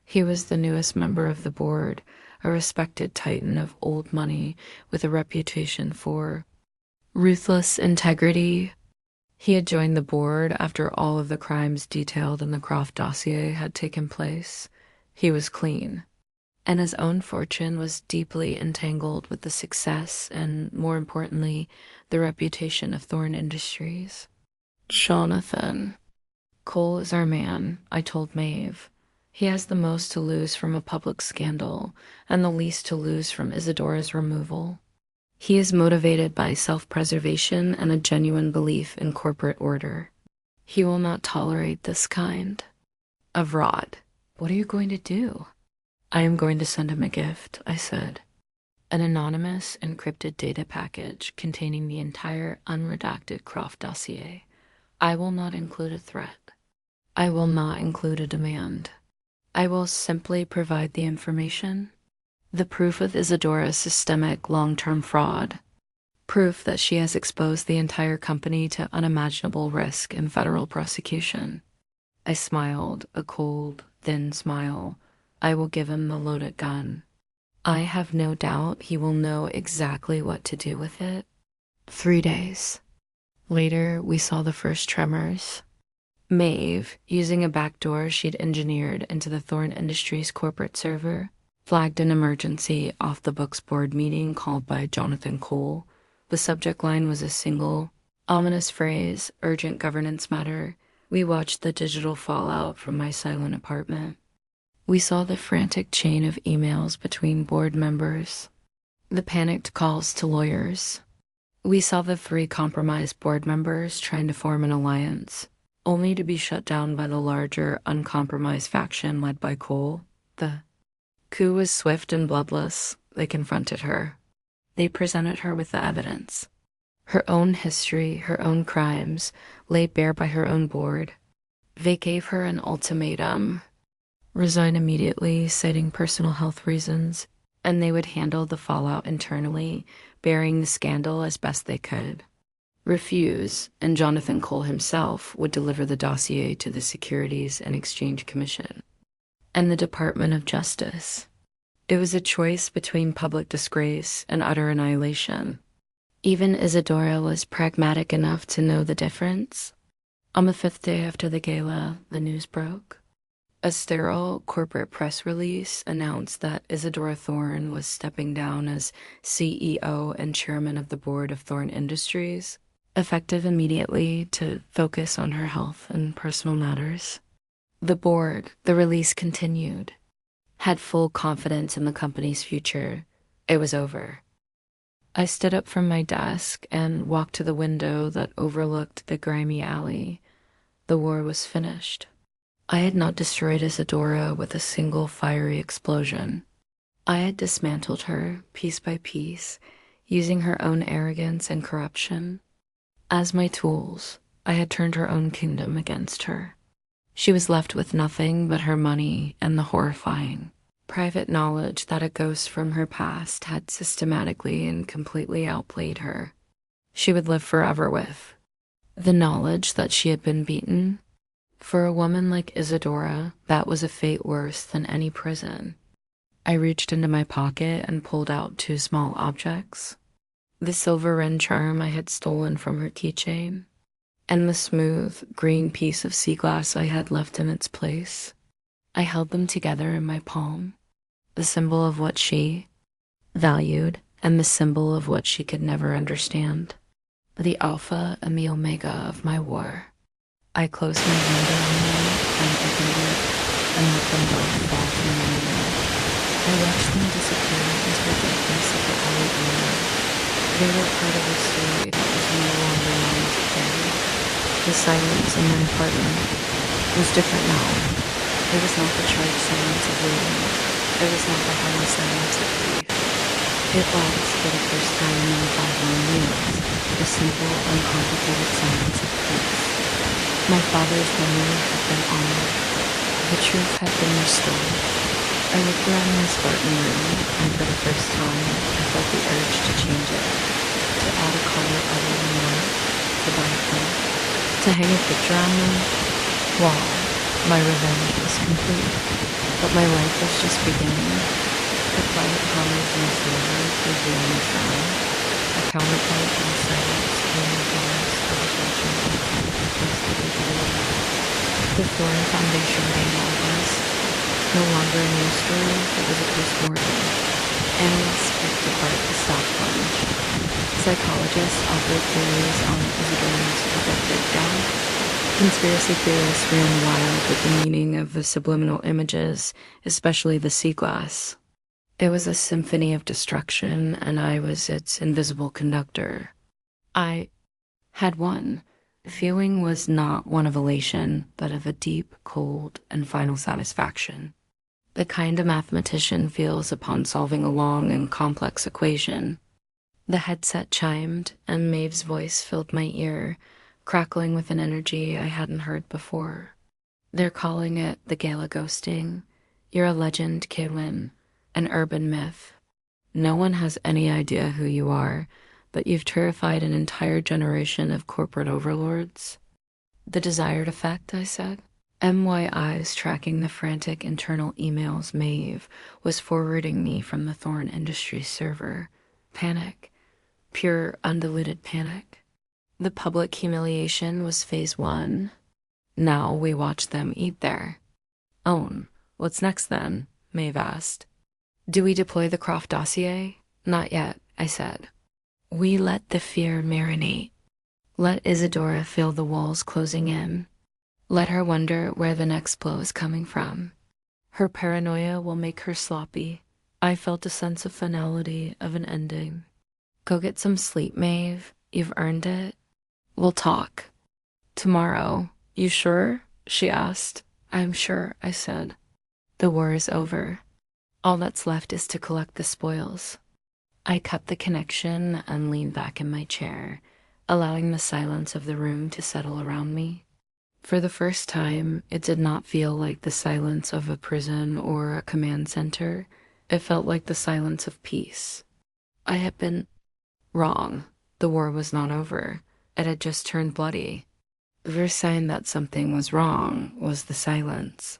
S1: He was the newest member of the board, a respected titan of old money with a reputation for ruthless integrity. He had joined the board after all of the crimes detailed in the Croft dossier had taken place. He was clean, and his own fortune was deeply entangled with the success and, more importantly, the reputation of Thorne Industries. Jonathan. Cole is our man, I told Maeve. He has the most to lose from a public scandal and the least to lose from Isadora's removal. He is motivated by self-preservation and a genuine belief in corporate order. He will not tolerate this kind of rot. What are you going to do? I am going to send him a gift, I said. An anonymous, encrypted data package containing the entire unredacted Croft dossier. I will not include a threat. I will not include a demand. I will simply provide the information, the proof of Isadora's systemic long-term fraud, proof that she has exposed the entire company to unimaginable risk in federal prosecution. I smiled, a cold, thin smile. I will give him the loaded gun. I have no doubt he will know exactly what to do with it. 3 days. Later, we saw the first tremors. Maeve, using a backdoor she'd engineered into the Thorne Industries corporate server, flagged an emergency off-the-books board meeting called by Jonathan Cole. The subject line was a single, ominous phrase, urgent governance matter. We watched the digital fallout from my silent apartment. We saw the frantic chain of emails between board members, the panicked calls to lawyers. We saw the 3 compromised board members trying to form an alliance, only to be shut down by the larger, uncompromised faction led by Cole. The coup was swift and bloodless. They confronted her. They presented her with the evidence. Her own history, her own crimes, laid bare by her own board. They gave her an ultimatum: resign immediately, citing personal health reasons, and they would handle the fallout internally, burying the scandal as best they could. Refuse, and Jonathan Cole himself would deliver the dossier to the Securities and Exchange Commission and the Department of Justice. It was a choice between public disgrace and utter annihilation. Even Isadora was pragmatic enough to know the difference. On the 5th day after the gala, the news broke. A sterile corporate press release announced that Isadora Thorne was stepping down as CEO and chairman of the board of Thorne Industries, effective immediately to focus on her health and personal matters. The board, the release continued, had full confidence in the company's future. It was over. I stood up from my desk and walked to the window that overlooked the grimy alley. The war was finished. I had not destroyed Isadora with a single fiery explosion. I had dismantled her, piece by piece, using her own arrogance and corruption. As my tools, I had turned her own kingdom against her. She was left with nothing but her money and the horrifying private knowledge that a ghost from her past had systematically and completely outplayed her. She would live forever with the knowledge that she had been beaten. For a woman like Isadora, that was a fate worse than any prison. I reached into my pocket and pulled out 2 small objects: the silver wren charm I had stolen from her keychain, and the smooth, green piece of sea glass I had left in its place. I held them together in my palm, the symbol of what she valued and the symbol of what she could never understand, the alpha and the omega of my war. I closed my window on them and opened it and let them both fall from the window. I watched them disappear into the darkness of the alley below. They were part of a story that was no longer mine to carry. The silence in my apartment was different now. It was not the charged silence of waiting. It was not the hollow silence of grief. It was, for the first time in 5 long years, the simple, uncomplicated silence of peace. My father's memory had been honored. The truth had been restored. I looked around my Spartan room, and for the first time, I felt the urge to change it, to add a color other than white, to buy a plant, to hang a picture on the wall. My revenge was complete, but my life was just beginning. The quiet hum of loose words was the only sound, a counterpoint in the silence between the doors of a bedroom and the digital world. The thorn foundation game all was no longer a news story, it was a postmortem. Analysts picked apart the stock plunge. Psychologists offered theories on Isidore's public breakdown. Conspiracy theorists ran wild with the meaning of the subliminal images, especially the sea glass. It was a symphony of destruction, and I was its invisible conductor. I had won. The feeling was not one of elation, but of a deep, cold, and final satisfaction. The kind a mathematician feels upon solving a long and complex equation. The headset chimed, and Maeve's voice filled my ear, crackling with an energy I hadn't heard before. They're calling it the Gala ghosting. You're a legend, Kaylin, an urban myth. No one has any idea who you are, but you've terrified an entire generation of corporate overlords. The desired effect, I said. MY eyes tracking the frantic internal emails Maeve was forwarding me from the Thorn Industries server. Panic. Pure, undiluted panic. The public humiliation was phase 1. Now we watch them eat there. Own. What's next then? Maeve asked. Do we deploy the Croft dossier? Not yet, I said. We let the fear marinate. Let Isadora feel the walls closing in. Let her wonder where the next blow is coming from. Her paranoia will make her sloppy. I felt a sense of finality, of an ending. Go get some sleep, Maeve. You've earned it. We'll talk. Tomorrow. You sure? She asked. I'm sure, I said. The war is over. All that's left is to collect the spoils. I cut the connection and leaned back in my chair, allowing the silence of the room to settle around me. For the first time, it did not feel like the silence of a prison or a command center. It felt like the silence of peace. I had been wrong. The war was not over. It had just turned bloody. The first sign that something was wrong was the silence.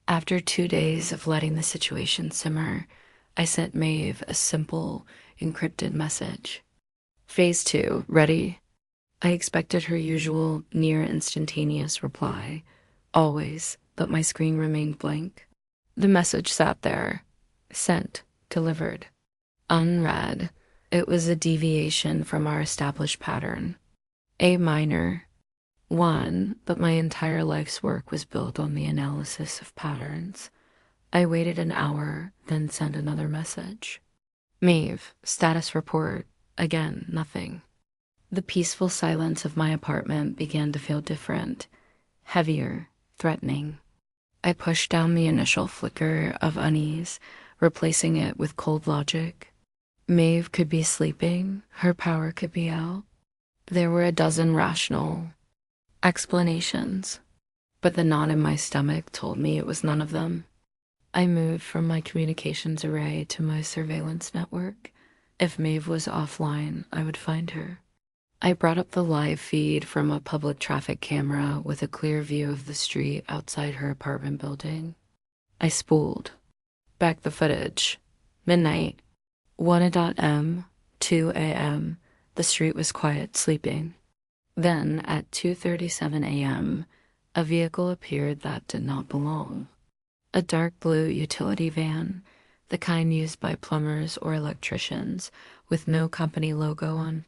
S1: After 2 days of letting the situation simmer, I sent Maeve a simple, encrypted message. Phase 2, ready? I expected her usual, near-instantaneous reply. Always, but my screen remained blank. The message sat there. Sent. Delivered. Unread. It was a deviation from our established pattern. A minor. 1, but my entire life's work was built on the analysis of patterns. I waited an hour, then sent another message. Maeve, status report. Again, nothing. The peaceful silence of my apartment began to feel different, heavier, threatening. I pushed down the initial flicker of unease, replacing it with cold logic. Maeve could be sleeping, her power could be out. There were a dozen rational explanations, but the knot in my stomach told me it was none of them. I moved from my communications array to my surveillance network. If Maeve was offline, I would find her. I brought up the live feed from a public traffic camera with a clear view of the street outside her apartment building. I spooled. Back the footage. Midnight. 1:00 m, 2 a.m. The street was quiet, sleeping. Then, at 2:37 a.m., a vehicle appeared that did not belong. A dark blue utility van, the kind used by plumbers or electricians, with no company logo on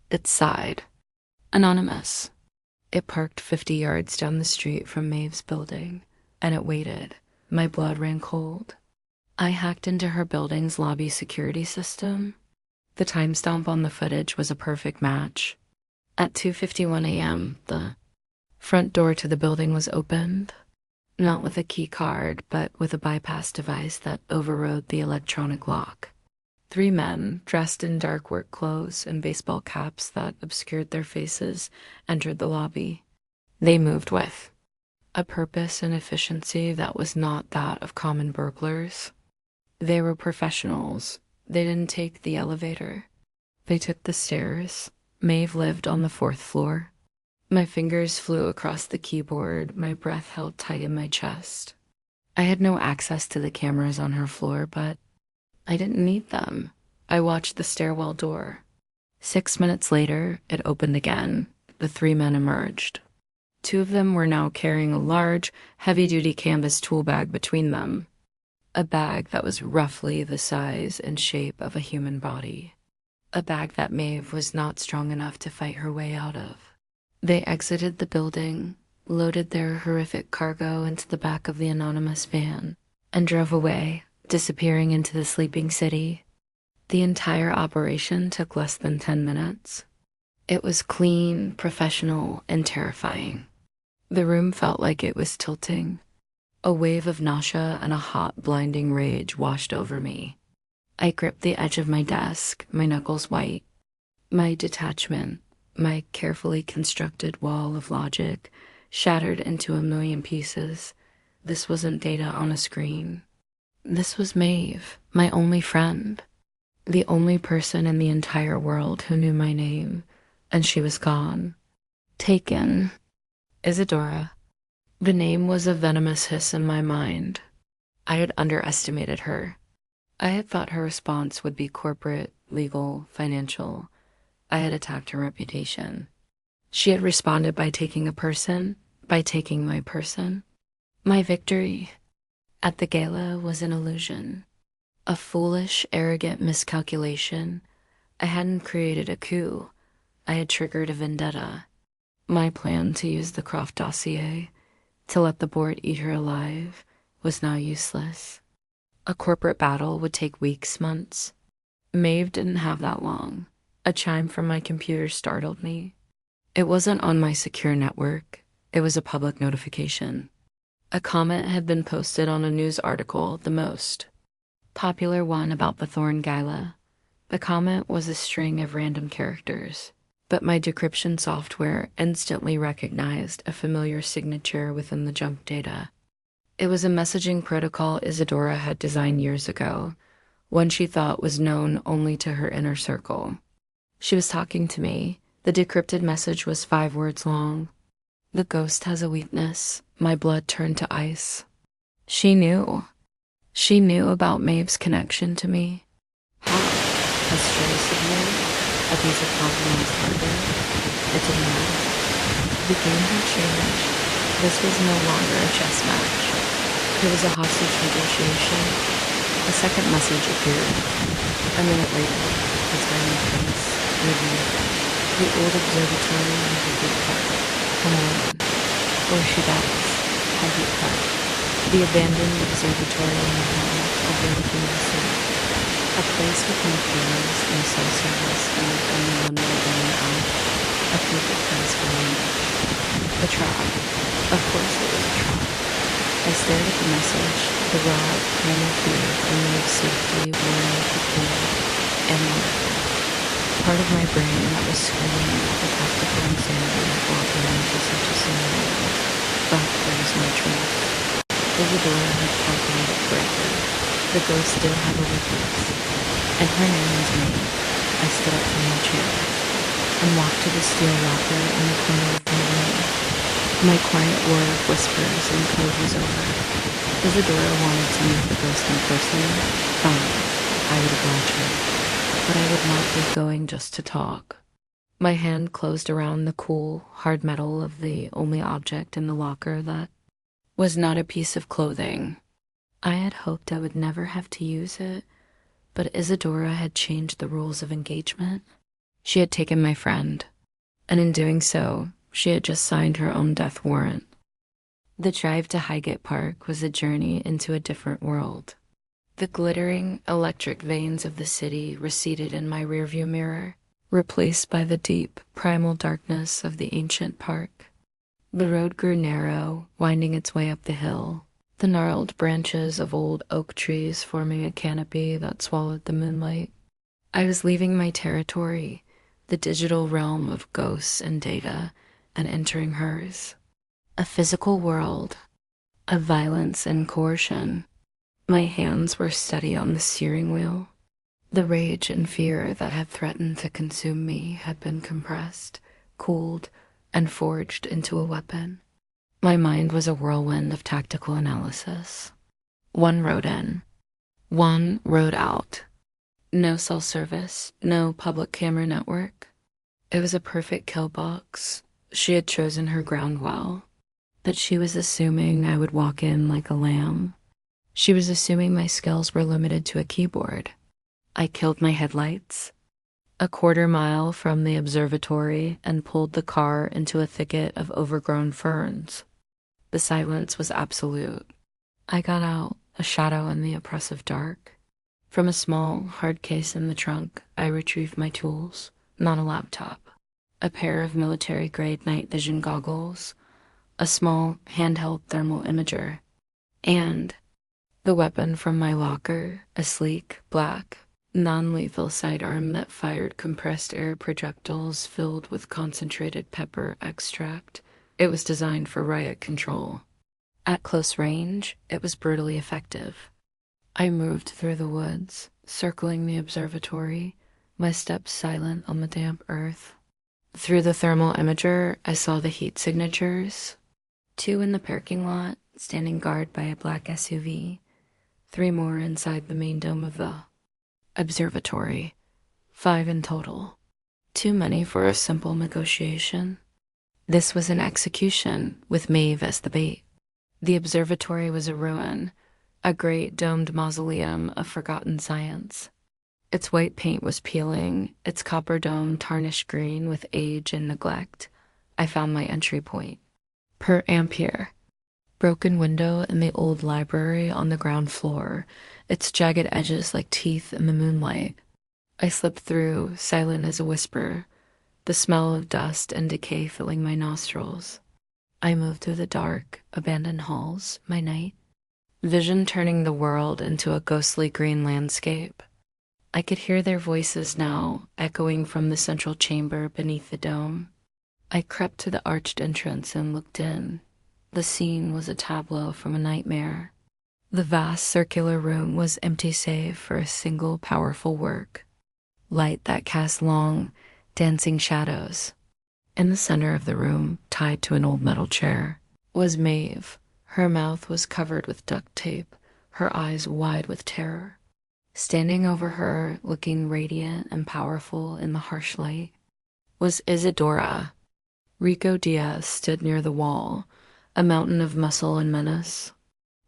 S1: its side. Anonymous. It parked 50 yards down the street from Maeve's building, and it waited. My blood ran cold. I hacked into her building's lobby security system. The timestamp on the footage was a perfect match. At 2:51 a.m., the front door to the building was opened, not with a key card, but with a bypass device that overrode the electronic lock. Three men, dressed in dark work clothes and baseball caps that obscured their faces, entered the lobby. They moved with a purpose and efficiency that was not that of common burglars. They were professionals. They didn't take the elevator. They took the stairs. Maeve lived on the fourth floor. My fingers flew across the keyboard, my breath held tight in my chest. I had no access to the cameras on her floor, but I didn't need them. I watched the stairwell door. 6 minutes later, it opened again. The three men emerged. Two of them were now carrying a large, heavy-duty canvas tool bag between them. A bag that was roughly the size and shape of a human body. A bag that Maeve was not strong enough to fight her way out of. They exited the building, loaded their horrific cargo into the back of the anonymous van, and drove away, disappearing into the sleeping city. The entire operation took less than 10 minutes. It was clean, professional, and terrifying. The room felt like it was tilting. A wave of nausea and a hot, blinding rage washed over me. I gripped the edge of my desk, my knuckles white. My detachment, my carefully constructed wall of logic, shattered into a million pieces. This wasn't data on a screen. This was Maeve, my only friend. The only person in the entire world who knew my name, and she was gone. Taken. Isadora. The name was a venomous hiss in my mind. I had underestimated her. I had thought her response would be corporate, legal, financial. I had attacked her reputation. She had responded by taking a person, by taking my person. My victory at the gala was an illusion. A foolish, arrogant miscalculation. I hadn't created a coup. I had triggered a vendetta. My plan to use the Croft dossier, to let the board eat her alive, was now useless. A corporate battle would take weeks, months. Maeve didn't have that long. A chime from my computer startled me. It wasn't on my secure network. It was a public notification. A comment had been posted on a news article, the most popular one about the Thorn Gala. The comment was a string of random characters, but my decryption software instantly recognized a familiar signature within the jump data. It was a messaging protocol Isadora had designed years ago, one she thought was known only to her inner circle. She was talking to me. The decrypted message was 5 words long. The ghost has a weakness. My blood turned to ice. She knew. She knew about Maeve's connection to me. How? A stray signal? A piece of compromised hardware? It didn't matter. The game had changed. This was no longer a chess match. It was a hostage negotiation. A second message appeared. A minute later, a tiny face, moving. The old observatory with a deep cut. Come on. Or she dies. A deep cut. The abandoned observatory in the hall overlooking the city. A place with no cameras, no cell service, and with only one way in and out. A perfect place for language. A trap. Of course it was a trap. I stared at the message, the raw, primal fear for Maeve's safety wore out the cool and wonderful. Part of my brain that was screaming at the practical insanity of walking into such a scenario. But there was no truth. Isadora had calculated correctly. The ghost did have a weakness, and her name was Maeve. I stood up from my chair and walked to the steel locker in the corner of my room. My quiet war of whispers and code was over. Isadora wanted to meet the ghost in person. Fine, I would oblige her. But I would not be going just to talk. My hand closed around the cool, hard metal of the only object in the locker that was not a piece of clothing. I had hoped I would never have to use it, but Isadora had changed the rules of engagement. She had taken my friend, and in doing so, she had just signed her own death warrant. The drive to Highgate Park was a journey into a different world. The glittering, electric veins of the city receded in my rearview mirror, replaced by the deep, primal darkness of the ancient park. The road grew narrow, winding its way up the hill, the gnarled branches of old oak trees forming a canopy that swallowed the moonlight. I was leaving my territory, the digital realm of ghosts and data, and entering hers. A physical world of violence and coercion. My hands were steady on the steering wheel. The rage and fear that had threatened to consume me had been compressed, cooled, and forged into a weapon. My mind was a whirlwind of tactical analysis. One road in, one road out. No cell service, no public camera network. It was a perfect kill box. She had chosen her ground well. But she was assuming I would walk in like a lamb. She was assuming my skills were limited to a keyboard. I killed my headlights, a quarter mile from the observatory, and pulled the car into a thicket of overgrown ferns. The silence was absolute. I got out, a shadow in the oppressive dark. From a small, hard case in the trunk, I retrieved my tools, not a laptop, a pair of military-grade night vision goggles, a small, handheld thermal imager, and the weapon from my locker, a sleek, black, non-lethal sidearm that fired compressed air projectiles filled with concentrated pepper extract. It was designed for riot control. At close range, it was brutally effective. I moved through the woods, circling the observatory, my steps silent on the damp earth. Through the thermal imager, I saw the heat signatures. 2 in the parking lot, standing guard by a black SUV. 3 more inside the main dome of the observatory. 5 in total. Too many for a simple negotiation. This was an execution, with Maeve as the bait. The observatory was a ruin, a great domed mausoleum of forgotten science. Its white paint was peeling, its copper dome tarnished green with age and neglect. I found my entry point. Per ampere. Broken window in the old library on the ground floor, its jagged edges like teeth in the moonlight. I slipped through, silent as a whisper, the smell of dust and decay filling my nostrils. I moved through the dark, abandoned halls, my night, vision turning the world into a ghostly green landscape. I could hear their voices now, echoing from the central chamber beneath the dome. I crept to the arched entrance and looked in. The scene was a tableau from a nightmare. The vast circular room was empty save for a single powerful work. Light that cast long, dancing shadows. In the center of the room, tied to an old metal chair, was Maeve. Her mouth was covered with duct tape, her eyes wide with terror. Standing over her, looking radiant and powerful in the harsh light, was Isadora. Rico Diaz stood near the wall, a mountain of muscle and menace.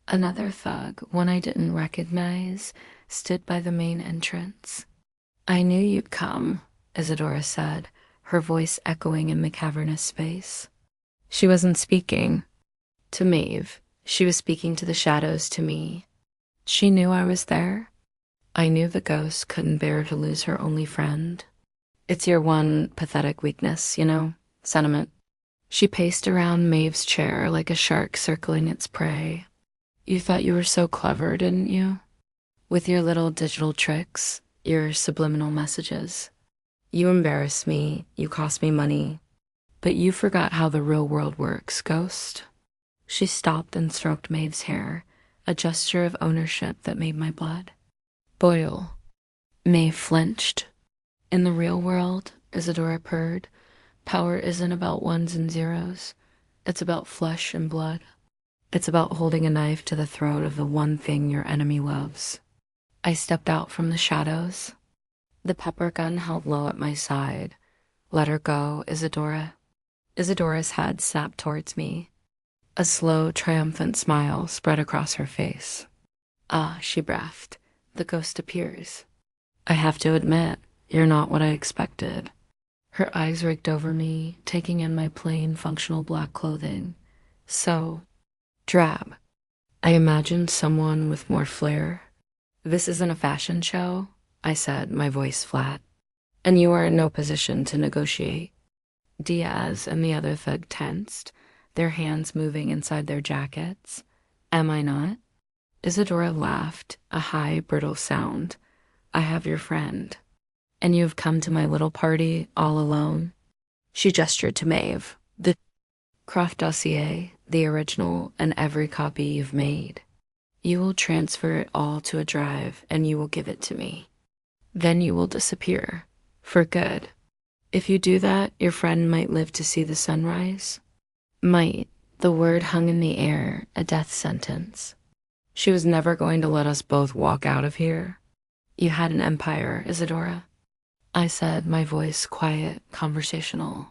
S1: Another thug, one I didn't recognize, stood by the main entrance. "I knew you'd come," Isadora said, her voice echoing in the cavernous space. She wasn't speaking to Maeve. She was speaking to the shadows, to me. She knew I was there. I knew the ghost couldn't bear to lose her only friend. It's your one pathetic weakness, sentiment. She paced around Maeve's chair like a shark circling its prey. You thought you were so clever, didn't you? With your little digital tricks, your subliminal messages. You embarrassed me, you cost me money, but you forgot how the real world works, ghost. She stopped and stroked Maeve's hair, a gesture of ownership that made my blood boil. Maeve flinched. In the real world, Isadora purred, power isn't about ones and zeros. It's about flesh and blood. It's about holding a knife to the throat of the one thing your enemy loves. I stepped out from the shadows. The pepper gun held low at my side. Let her go, Isadora. Isadora's head snapped towards me. A slow, triumphant smile spread across her face. Ah, she breathed. The ghost appears. I have to admit, you're not what I expected. Her eyes raked over me, taking in my plain, functional black clothing. So drab. I imagined someone with more flair. This isn't a fashion show, I said, my voice flat. And you are in no position to negotiate. Diaz and the other thug tensed, their hands moving inside their jackets. Am I not? Isadora laughed, a high, brittle sound. I have your friend. And you've come to my little party all alone? She gestured to Maeve. The Croft dossier, the original, and every copy you've made. You will transfer it all to a drive and you will give it to me. Then you will disappear. For good. If you do that, your friend might live to see the sunrise. Might. The word hung in the air, a death sentence. She was never going to let us both walk out of here. You had an empire, Isadora. I said, my voice quiet, conversational.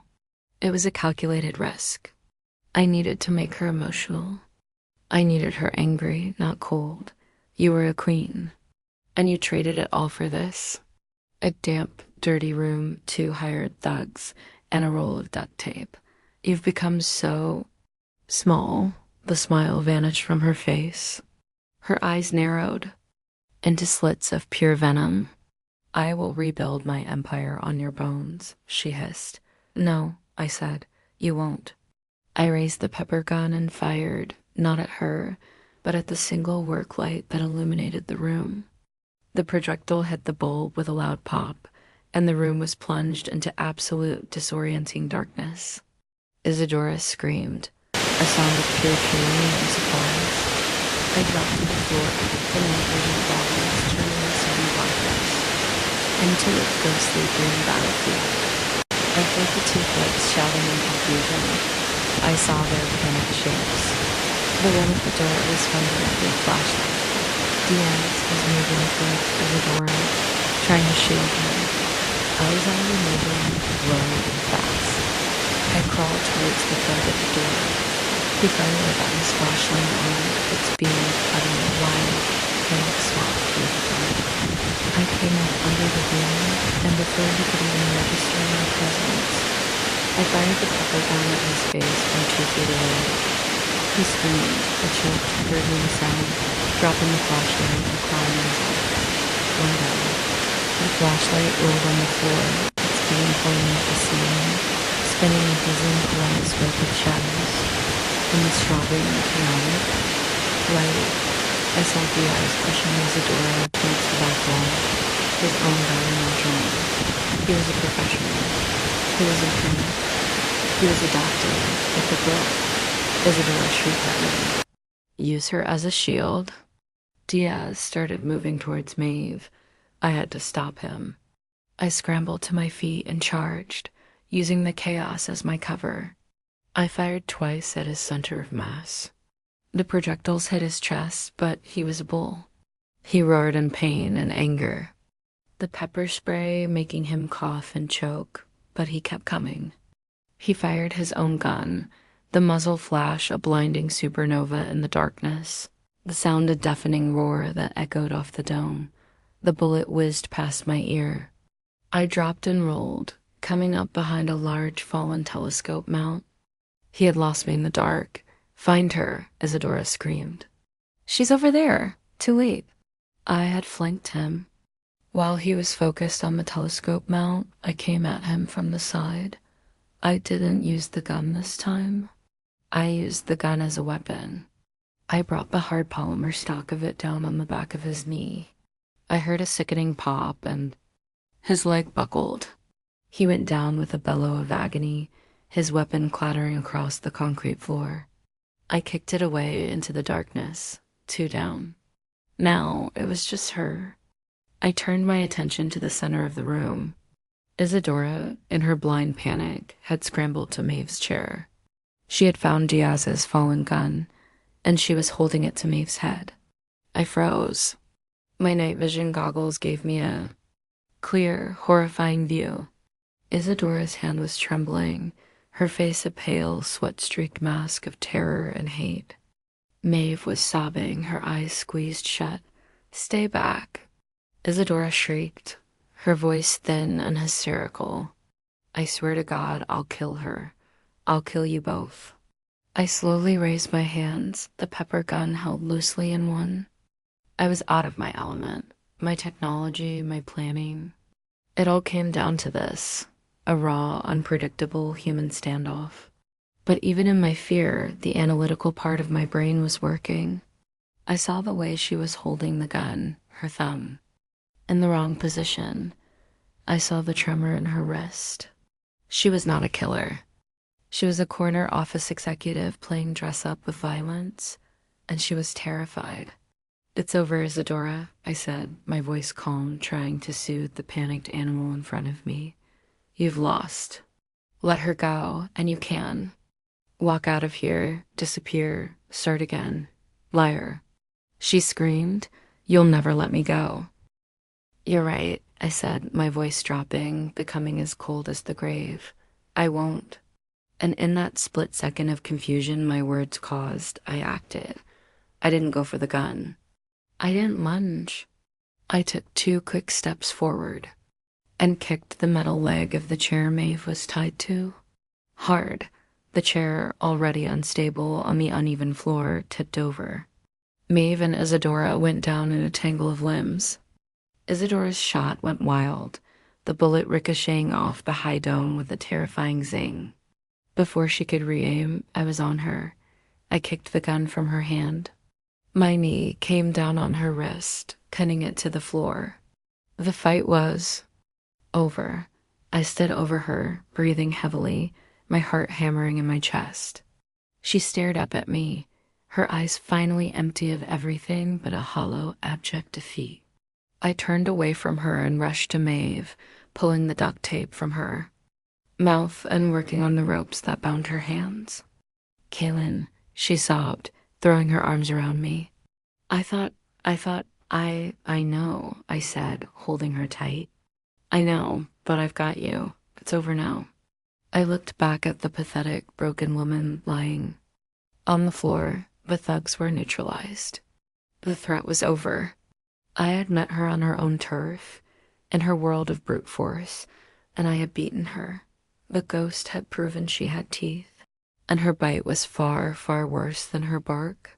S1: It was a calculated risk. I needed to make her emotional. I needed her angry, not cold. You were a queen. And you traded it all for this? A damp, dirty room, 2 hired thugs, and a roll of duct tape. You've become so small. The smile vanished from her face. Her eyes narrowed into slits of pure venom. I will rebuild my empire on your bones, she hissed. No, I said, you won't. I raised the pepper gun and fired, not at her, but at the single work light that illuminated the room. The projectile hit the bulb with a loud pop, and the room was plunged into absolute disorienting darkness. Isadora screamed, a sound of pure fury and surprise. I dropped to the floor, the night vision goggles turning in sudden blackness into a ghostly green battlefield. I heard the 2 thugs shouting in confusion. I saw their panicked shapes. The one at the door was fumbling with flashlight. Diaz was moving towards Isadora, trying to shield her. I was only moving low and fast. I crawled towards the thug at the door. He finally got his flashlight on, its beam cutting a wide, panic swath through the dark. I came up under the beam, and before he could even register my presence, I fired the pepper gun at his face from 2 feet away. He screamed, a choked, gurgling sound, dropping the flashlight and clawing his eyes. One down. The flashlight rolled on the floor, its beam pulling at the ceiling, spinning a dizzying kaleidoscope of shadows. In the strawberry and chaotic light, I saw Diaz pushing Isadora towards the back wall, his own gun now drawn. He was a professional. He was a criminal. He was adapting, like the girl. Isadora shrieked at me. Use her as a shield. Diaz started moving towards Maeve. I had to stop him. I scrambled to my feet and charged, using the chaos as my cover. I fired twice at his center of mass. The projectiles hit his chest, but he was a bull. He roared in pain and anger, the pepper spray making him cough and choke, but he kept coming. He fired his own gun, the muzzle flash a blinding supernova in the darkness, the sound a deafening roar that echoed off the dome. The bullet whizzed past my ear. I dropped and rolled, coming up behind a large fallen telescope mount. He had lost me in the dark. Find her, Isadora screamed. She's over there. Too late. I had flanked him. While he was focused on the telescope mount, I came at him from the side. I didn't use the gun this time. I used the gun as a weapon. I brought the hard polymer stock of it down on the back of his knee. I heard a sickening pop and his leg buckled. He went down with a bellow of agony, his weapon clattering across the concrete floor. I kicked it away into the darkness, 2 down. Now it was just her. I turned my attention to the center of the room. Isadora, in her blind panic, had scrambled to Maeve's chair. She had found Diaz's fallen gun, and she was holding it to Maeve's head. I froze. My night vision goggles gave me a clear, horrifying view. Isadora's hand was trembling, her face a pale, sweat-streaked mask of terror and hate. Maeve was sobbing, her eyes squeezed shut. Stay back. Isadora shrieked, her voice thin and hysterical. I swear to God, I'll kill her. I'll kill you both. I slowly raised my hands, the pepper gun held loosely in one. I was out of my element, my technology, my planning. It all came down to this, a raw, unpredictable human standoff. But even in my fear, the analytical part of my brain was working. I saw the way she was holding the gun, her thumb, in the wrong position, I saw the tremor in her wrist. She was not a killer. She was a corner office executive playing dress up with violence, and she was terrified. It's over, Isadora, I said, my voice calm, trying to soothe the panicked animal in front of me. You've lost. Let her go, and you can. Walk out of here, disappear, start again. Liar. She screamed, You'll never let me go. You're right, I said, my voice dropping, becoming as cold as the grave. I won't. And in that split second of confusion my words caused, I acted. I didn't go for the gun. I didn't lunge. I took 2 quick steps forward and kicked the metal leg of the chair Maeve was tied to. Hard. The chair, already unstable on the uneven floor, tipped over. Maeve and Isadora went down in a tangle of limbs. Isadora's shot went wild, the bullet ricocheting off the high dome with a terrifying zing. Before she could re-aim, I was on her. I kicked the gun from her hand. My knee came down on her wrist, cutting it to the floor. The fight was over. I stood over her, breathing heavily, my heart hammering in my chest. She stared up at me, her eyes finally empty of everything but a hollow, abject defeat. I turned away from her and rushed to Maeve, pulling the duct tape from her mouth and working on the ropes that bound her hands. Kaylin, she sobbed, throwing her arms around me. I know, I said, holding her tight. I know, but I've got you. It's over now. I looked back at the pathetic, broken woman lying on the floor. The thugs were neutralized. The threat was over. I had met her on her own turf, in her world of brute force, and I had beaten her. The ghost had proven she had teeth, and her bite was far, far worse than her bark.